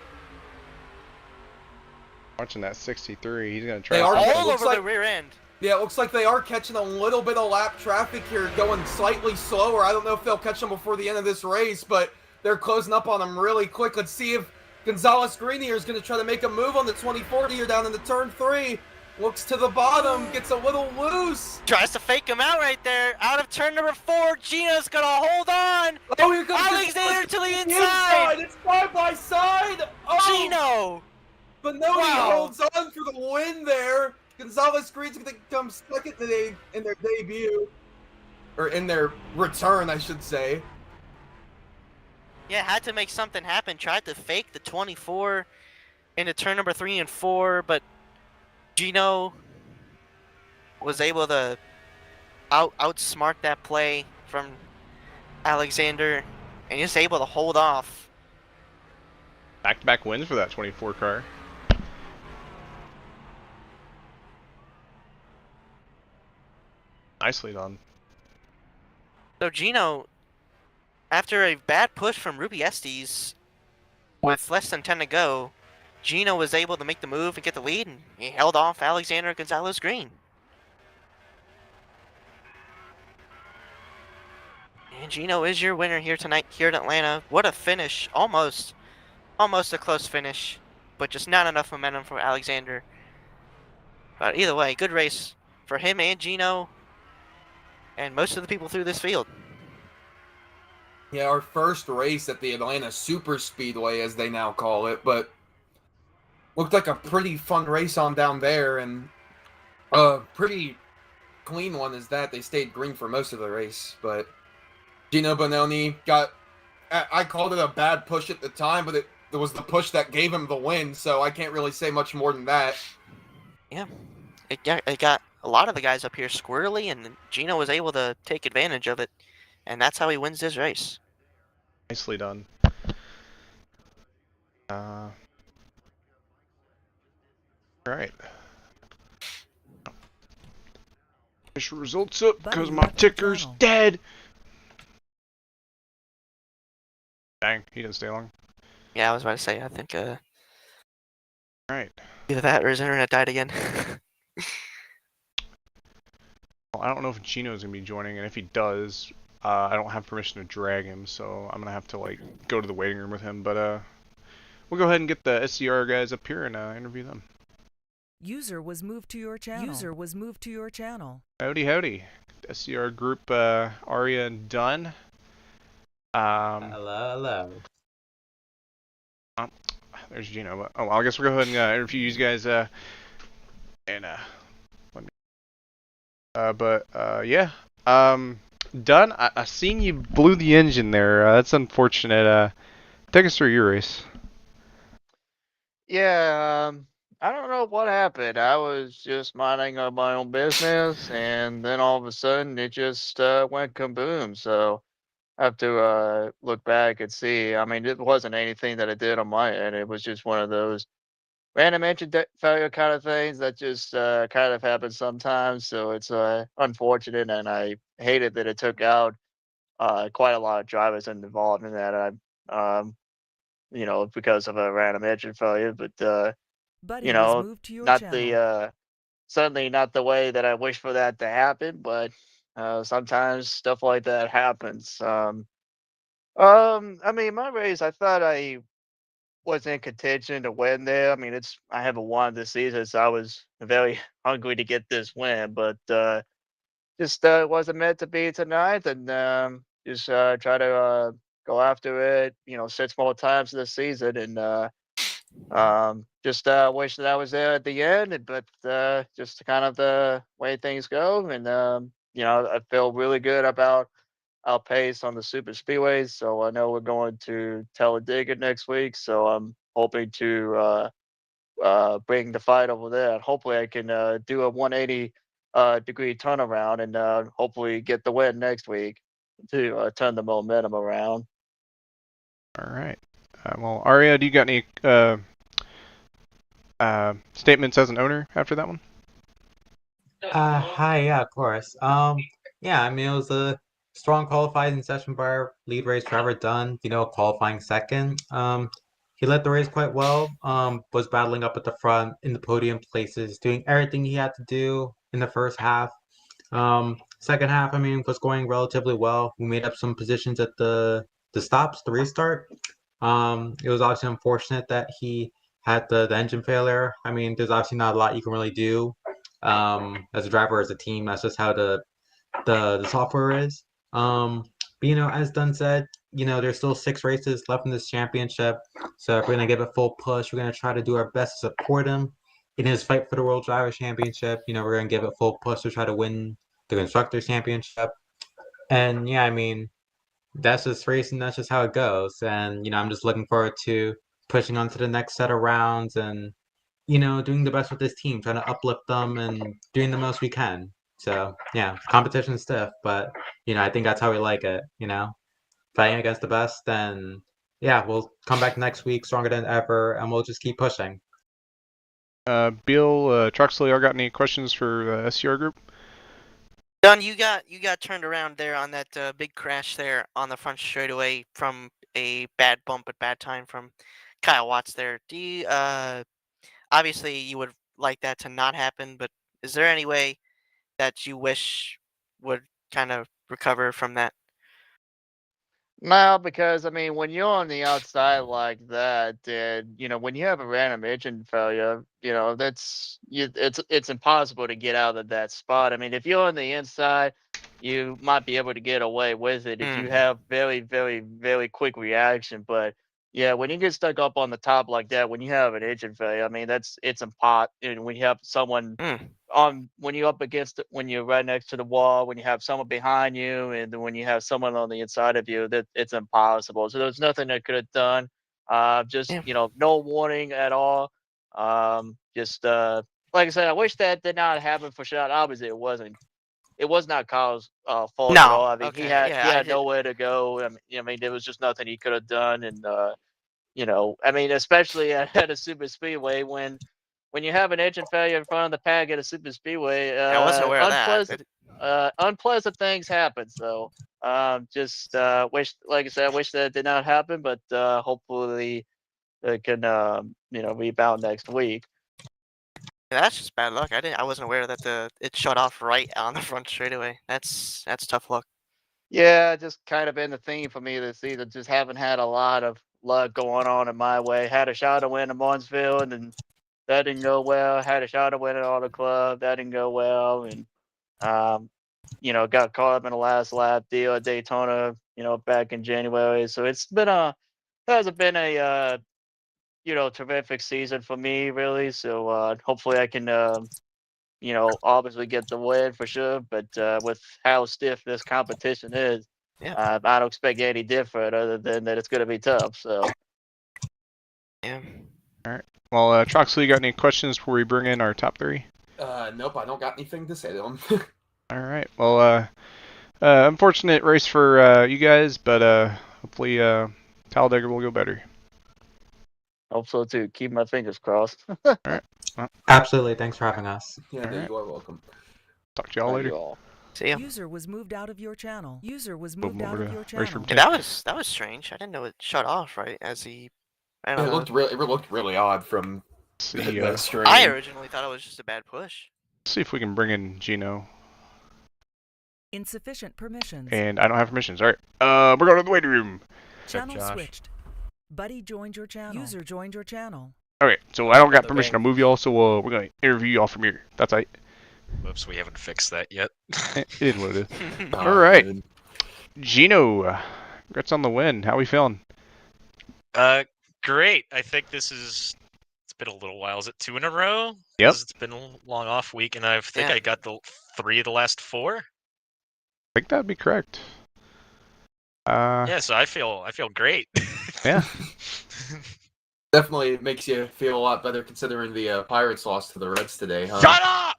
S2: Watching that 63, he's gonna try.
S7: They are
S2: something.
S3: All
S7: looks
S3: over the
S7: like-
S3: rear end.
S7: Yeah, it looks like they are catching a little bit of lap traffic here, going slightly slower. I don't know if they'll catch them before the end of this race, but they're closing up on them really quick. Let's see if Gonzalez-Greene here is going to try to make a move on the 2040 here down into turn 3. Looks to the bottom, gets a little loose.
S3: Tries to fake him out right there. Out of turn number 4, Gino's gonna hold on.
S7: Oh, here comes
S3: Alexander to the inside.
S7: It's side by side. Oh,
S3: Gino.
S7: Benoni
S3: Wow.
S7: holds on for the win there. Gonzalez-Greene's going to come second today in their debut. Or in their return, I should say.
S3: Yeah, had to make something happen. Tried to fake the 24 into turn number 3 and 4, but Gino was able to outsmart that play from Alexander, and he's able to hold off.
S2: Back-to-back wins for that 24 car. Nicely done.
S3: So Gino, after a bad push from Ruby Estes, with less than 10 to go, Gino was able to make the move and get the lead, and he held off Alexander Gonzalez-Greene. And Gino is your winner here tonight here in Atlanta. What a finish. Almost a close finish, but just not enough momentum for Alexander. But either way, good race for him and Gino and most of the people through this field.
S7: Yeah, our first race at the Atlanta Super Speedway, as they now call it, but looked like a pretty fun race on down there, and a pretty clean one is that. They stayed green for most of the race, but Gino Bononi got, I called it a bad push at the time, but it was the push that gave him the win, so I can't really say much more than that.
S3: Yeah, it got a lot of the guys up here squirrely, and Gino was able to take advantage of it, and that's how he wins this race.
S2: Nicely done. Alright. Push results up
S6: Buddy
S2: because my
S6: left the
S2: ticker's
S6: channel.
S2: dead. Dang, he didn't stay long.
S3: Yeah, I was about to say, I think
S2: Alright.
S3: either that or his internet died again.
S2: Well, I don't know if Gino's gonna be joining, and if he does, I don't have permission to drag him, so I'm gonna have to like go to the waiting room with him. But we'll go ahead and get the SCR guys up here and interview them.
S6: User was moved to your channel. User was moved to your channel.
S2: Howdy, howdy. SCR group, Arya and Dunn.
S8: Hello.
S2: There's Gino. But, oh, well, I guess we'll go ahead and interview you guys. Yeah. Dunn, I seen you blew the engine there. That's unfortunate. Take us through your race.
S8: Yeah, I don't know what happened. I was just minding my own business, and then all of a sudden it just went kaboom. So have to look back and see. I mean, it wasn't anything that I did on my end. It was just one of those random engine failure kind of things that just kind of happen sometimes. So it's unfortunate, and I hated that it took out quite a lot of drivers involved in that. Because of a random engine failure, but
S6: Buddy was moved to your
S8: not
S6: channel.
S8: the certainly not the way that I wish for that to happen. But sometimes stuff like that happens. I mean, my race, I thought I was in contention to win there. I mean, I haven't won this season, so I was very hungry to get this win, but just wasn't meant to be tonight, and just try to go after it, 6 more times this season, and just wish that I was there at the end, but just kind of the way things go, and I feel really good about our pace on the super speedways. So I know we're going to TalhaDevYT next week, so I'm hoping to bring the fight over there, and hopefully I can do a 180 degree turnaround, and hopefully get the win next week to turn the momentum around.
S2: All right. Well, Arya, do you got any statements as an owner after that one?
S9: Hi, yeah, of course. Yeah, I mean, it was a strong qualifying session by our lead race driver Dunn, qualifying second. He led the race quite well, was battling up at the front in the podium places, doing everything he had to do in the first half. Second half, I mean, was going relatively well. We made up some positions at the stops, the restart. It was obviously unfortunate that he had the engine failure. I mean, there's obviously not a lot you can really do as a driver, as a team. That's just how the software is. But, as Dunn said, there's still 6 races left in this championship. So if we're gonna give it full push, we're gonna try to do our best to support him in his fight for the World Driver Championship. We're gonna give it full push to try to win the Constructors Championship. And yeah, I mean, that's just racing. That's just how it goes. And I'm just looking forward to pushing on to the next set of rounds and doing the best with this team, trying to uplift them and doing the most we can. So yeah, competition is stiff, but I think that's how we like it. Fighting against the best, and yeah, we'll come back next week stronger than ever, and we'll just keep pushing.
S2: Bill, Troxley, got any questions for SCR Group?
S3: Dunn, you got turned around there on that big crash there on the front straightaway from a bad bump at bad time from Kyle Watts there. Do you obviously you would like that to not happen, but is there any way that you wish would kind of recover from that?
S8: No, because I mean, when you're on the outside like that, and when you have a random engine failure, it's impossible to get out of that spot. I mean, if you're on the inside, you might be able to get away with it if you have very, very, very quick reaction. But yeah, when you get stuck up on the top like that, when you have an engine failure, I mean, it's impossible. And when you have someone when you're up against it, when you're right next to the wall, when you have someone behind you, and then when you have someone on the inside of you, that it's impossible. So there's nothing I could have done. Just no warning at all. Just like I said, I wish that did not happen for sure. Obviously, it was not Kyle's fault at all. I mean, he had nowhere to go. I mean, there was just nothing he could have done, and I mean, especially at a super speedway when you have an engine failure in front of the pack at a super speedway,
S3: I wasn't aware of that.
S8: Unpleasant things happen. So just wish, like I said, I wish that did not happen, but hopefully it can rebound next week.
S3: Yeah, that's just bad luck. I wasn't aware that it shut off right on the front straightaway. That's tough luck.
S8: Yeah, just kind of been the theme for me this season. Just haven't had a lot of luck going on in my way. Had a shot to win in Martinsville, and then that didn't go well. Had a shot to win at Auto Club. That didn't go well. And, got caught up in the last lap deal at Daytona, back in January. So hasn't been a, terrific season for me, really. So hopefully I can, obviously get the win for sure. But with how stiff this competition is, I don't expect any different other than that it's going to be tough. So,
S3: yeah.
S2: All right. Well, Troxley, you got any questions before we bring in our top 3?
S7: Nope, I don't got anything to say to them.
S2: All right. Well, Unfortunate race for you guys, but hopefully Talladega will go better.
S8: Hope so too. Keep my fingers crossed.
S2: All right. Well,
S9: Absolutely. Thanks for having us.
S7: Yeah,
S2: Alright.
S7: you are welcome.
S2: talk to y'all
S8: Thank
S2: later.
S8: you all.
S3: See ya.
S6: User was moved out of your channel. User was
S2: Move
S6: moved out
S2: over
S6: of
S2: to
S6: your
S2: race
S6: channel.
S2: room
S3: Yeah, that was strange. I didn't know it shut off right as he. I
S7: It
S3: don't know.
S7: looked really odd from
S2: See,
S7: the stream.
S3: I originally thought it was just a bad push.
S2: see if we can bring in Gino.
S6: Insufficient permissions.
S2: And I don't have permissions. All right. We're going to the waiting room.
S6: Channel switched. Buddy joined your channel. User joined your channel.
S2: All right. So I don't got
S8: Okay.
S2: permission to move y'all, so we're going to interview y'all from here. That's right.
S10: Whoops, we haven't fixed that yet.
S2: It is what it is.
S7: Oh,
S2: All right.
S7: dude.
S2: Gino, congrats on the win. How we feeling?
S10: Great. I think it's been a little while. Is it 2 in a row?
S2: Yep.
S10: 'Cause it's been a long off week, and I think
S3: Yeah.
S10: I got the 3 of the last 4.
S2: I think that'd be correct.
S10: Yeah, so I feel great.
S2: Yeah.
S7: Definitely makes you feel a lot better considering the Pirates lost to the Reds today, huh?
S10: Shut up!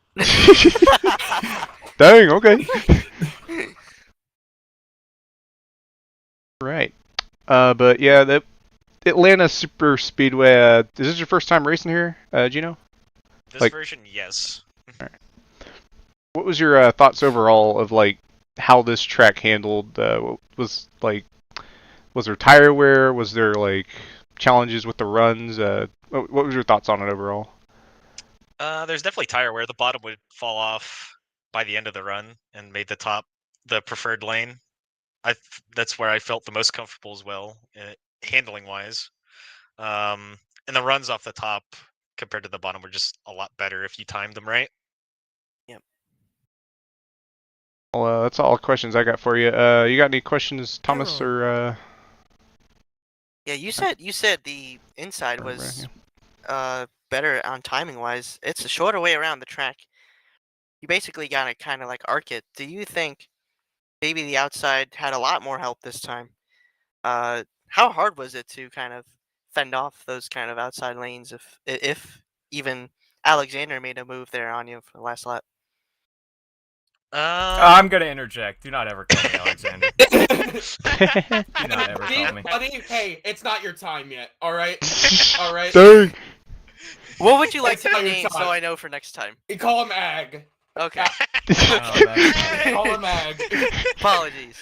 S2: Dang, okay. Right. But yeah, the Atlanta Super Speedway, is this your first time racing here, Gino?
S10: This
S2: Like-
S10: version, yes.
S2: What was your thoughts overall of like how this track handled? Was there tire wear? Was there like challenges with the runs? What was your thoughts on it overall?
S10: There's definitely tire wear. The bottom would fall off by the end of the run and made the top the preferred lane. That's where I felt the most comfortable as well, handling wise. And the runs off the top compared to the bottom were just a lot better if you timed them right.
S2: Well, that's all the questions I got for you. You got any questions, Thomas or?
S3: Yeah, you said the inside was better on timing wise. It's a shorter way around the track. You basically gotta kind of like arc it. Do you think maybe the outside had a lot more help this time? How hard was it to kind of fend off those kind of outside lanes if even Alexander made a move there on you for the last lap?
S11: I'm gonna interject. Do not ever call me Alexander. Do not ever call me.
S7: Buddy, hey, it's not your time yet. All right, all right.
S2: Dang.
S3: What would you like
S7: It's
S3: to
S7: not
S3: be
S7: your
S3: named so
S7: time.
S3: I know for next time?
S7: You call him Ag.
S3: Okay.
S11: Oh, that's-
S7: Call him Ag.
S3: Apologies.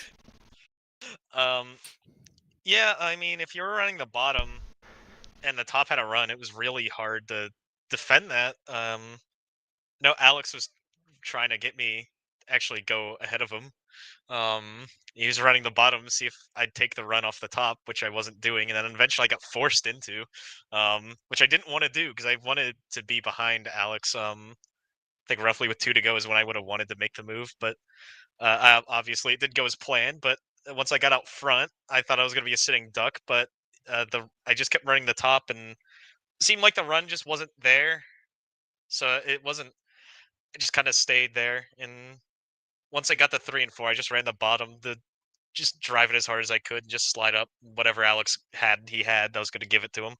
S10: Yeah, I mean, if you were running the bottom and the top had a run, it was really hard to defend that. No, Alex was trying to get me actually go ahead of him. He was running the bottom to see if I'd take the run off the top, which I wasn't doing, and then eventually I got forced into, which I didn't want to do because I wanted to be behind Alex. I think roughly with 2 to go is when I would have wanted to make the move, but obviously it didn't go as planned. But once I got out front, I thought I was going to be a sitting duck, but I just kept running the top, and it seemed like the run just wasn't there, so it wasn't. It just kind of stayed there, and once I got the 3 and 4, I just ran the bottom to just drive it as hard as I could and just slide up whatever Alex had. I was going to give it to him.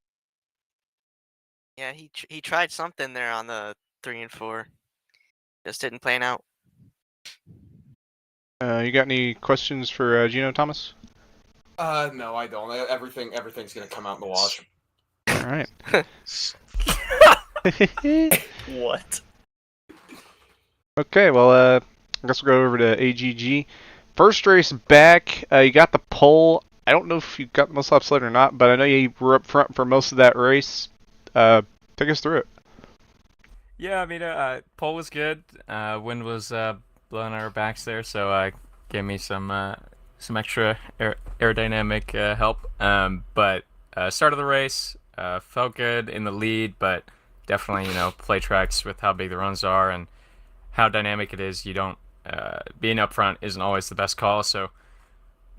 S3: Yeah, he tried something there on the 3 and 4. Just didn't plan out.
S2: You got any questions for Gino, Thomas?
S7: No, I don't. Everything's gonna come out in the wash.
S2: All right.
S11: What?
S2: Okay, well, I guess we'll go over to AGG. First race back, you got the pole. I don't know if you got the most laps led or not, but I know you were up front for most of that race. Take us through it.
S11: Yeah, I mean, pole was good. Wind was blowing our backs there, so gave me some extra aerodynamic help. But start of the race felt good in the lead, but definitely play tracks with how big the runs are and how dynamic it is. You don't being up front isn't always the best call. So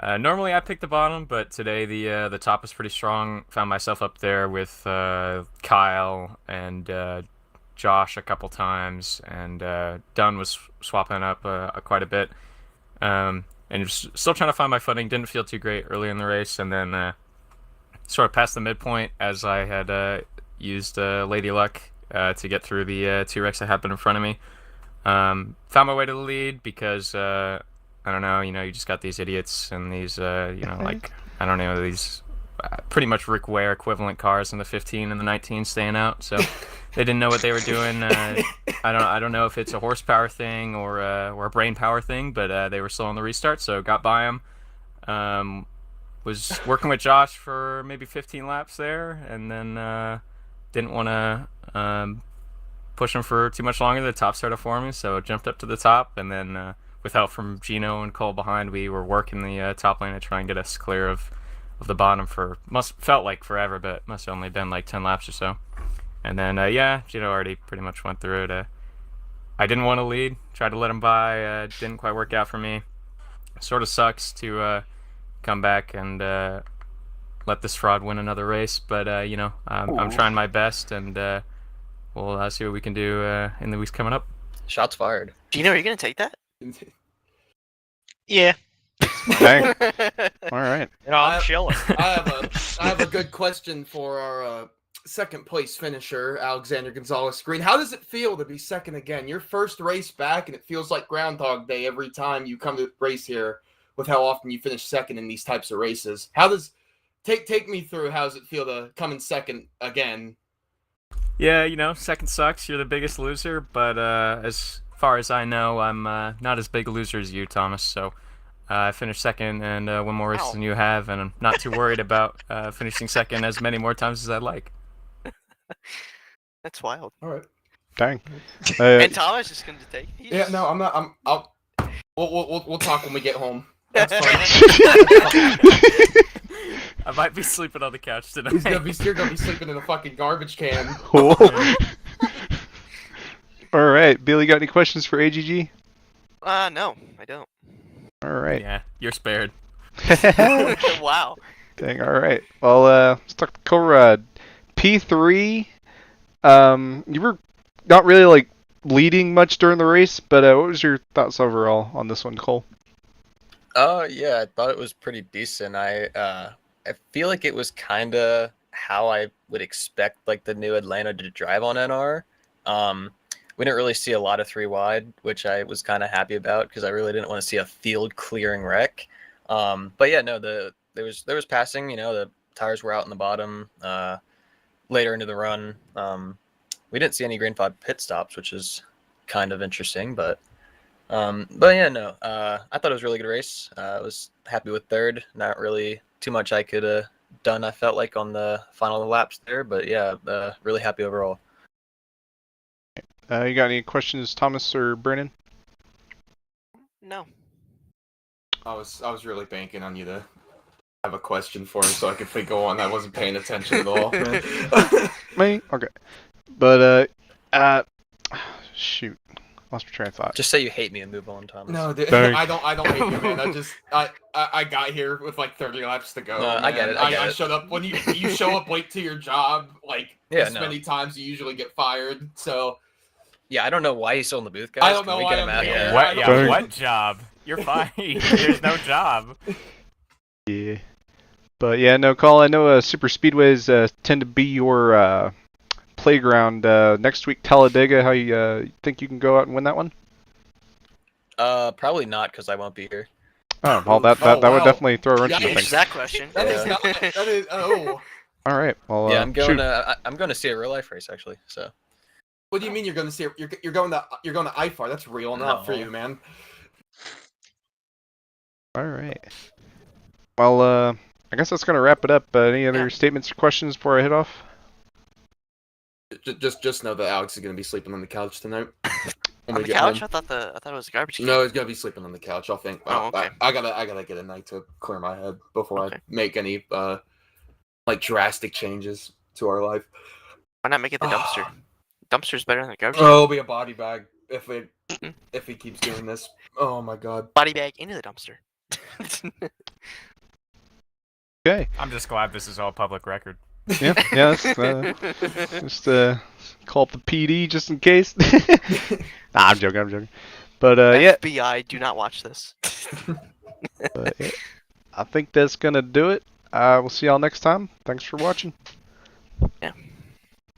S11: normally I pick the bottom, but today the top was pretty strong. Found myself up there with Kyle and Josh a couple times, and Dunn was swapping up quite a bit, and still trying to find my footing. Didn't feel too great early in the race, and then sort of past the midpoint as I had used Lady Luck to get through the 2 wrecks that happened in front of me. Found my way to the lead because I I don't know, you just got these idiots and these, like, I don't know, these pretty much Rick Ware equivalent cars in the 15 and the 19 staying out. So they didn't know what they were doing. I don't know if it's a horsepower thing or a brain power thing, but they were slow on the restart, so got by them. Was working with Josh for maybe 15 laps there, and then didn't want to push him for too much longer. The top started forming, so jumped up to the top, and then with help from Gino and Cole behind, we were working the top lane to try and get us clear of the bottom for felt like forever, but must have only been like 10 laps or so. And then Gino already pretty much went through it. I didn't want to lead, tried to let him by, didn't quite work out for me. Sort of sucks to come back and let this fraud win another race, but I'm trying my best, and we'll see what we can do in the weeks coming up.
S12: Shots fired.
S3: Gino, are you gonna take that?
S10: Yeah.
S2: Dang. All right.
S10: I'm chilling.
S7: I have a good question for our second place finisher, Alexander Gonzalez-Greene. How does it feel to be second again? Your first race back, and it feels like Groundhog Day every time you come to race here with how often you finish second in these types of races. How does take me through how does it feel to come in second again?
S11: Yeah, second sucks. You're the biggest loser, but as far as I know, I'm not as big a loser as you, Thomas. So I finished second and won more races than you have, and I'm not too worried about finishing second as many more times as I'd like.
S3: That's wild.
S7: All right.
S2: Dang.
S3: And Thomas is going to take these?
S7: Yeah, no, I'm not. We'll talk when we get home. That's fine.
S11: I might be sleeping on the couch tonight.
S7: You're gonna be sleeping in a fucking garbage can.
S2: Whoa. All right, Billy, got any questions for AGG?
S3: No, I don't.
S2: All right.
S11: Yeah, you're spared.
S3: Wow.
S2: Dang. All right. Well, let's talk to Colrad. P3. You were not really like leading much during the race, but what was your thoughts overall on this one, Cole?
S12: Yeah, I thought it was pretty decent. I feel like it was kind of how I would expect like the new Atlanta to drive on NR. We didn't really see a lot of 3 wide, which I was kind of happy about because I really didn't want to see a field clearing wreck. But yeah, no, there was passing. The tires were out in the bottom later into the run. We didn't see any green flag pit stops, which is kind of interesting. But yeah, no, I thought it was a really good race. I was happy with third. Not really too much I could have done, I felt like, on the final laps there. But yeah, really happy overall.
S2: You got any questions, Thomas or Brennan?
S3: No.
S7: I was really banking on you to have a question for him so I could go on. I wasn't paying attention at all.
S2: Me? Okay. But shoot, lost my train of thought.
S12: Just say you hate me and move on, Thomas.
S7: No, dude, I don't hate you, man. I got here with like 30 laps to go.
S12: I get it.
S7: I showed up when you show up late to your job like many times. You usually get fired. So
S12: yeah, I don't know why he's still in the booth, guys.
S7: I don't know why.
S11: What job? You're fine. There's no job.
S2: Yeah. But yeah, no, Cole, I know super speedways tend to be your playground. Next week, Talladega, how you think you can go out and win that one?
S12: Probably not, because I won't be here.
S2: Oh, well, that would definitely throw a wrench in the
S3: Answer
S2: thing.
S3: that question.
S7: That is not. That is. Oh.
S2: All right. Well,
S12: yeah, I'm going to see a real life race actually. So.
S7: What do you mean you're going to see? You're going to IFAR? That's real enough for you, man.
S2: All right. Well, I guess that's gonna wrap it up. Any other statements or questions before I head off?
S7: Just know that Alex is gonna be sleeping on the couch tonight.
S3: On the couch? Home. I thought it was a garbage can.
S7: No, he's gonna be sleeping on the couch. I think.
S3: Okay.
S7: I gotta get a night to clear my head before I make any like drastic changes to our life.
S3: Why not make it the dumpster? Dumpster's better than the garbage.
S7: Oh, it'll be a body bag if he keeps doing this. Oh my god.
S3: Body bag into the dumpster.
S2: Okay.
S11: I'm just glad this is all public record.
S2: Yeah. Just call up the PD just in case. Nah, I'm joking. But
S3: FBI, do not watch this.
S2: But, yeah, I think that's gonna do it. We'll see y'all next time. Thanks for watching.
S3: Yeah.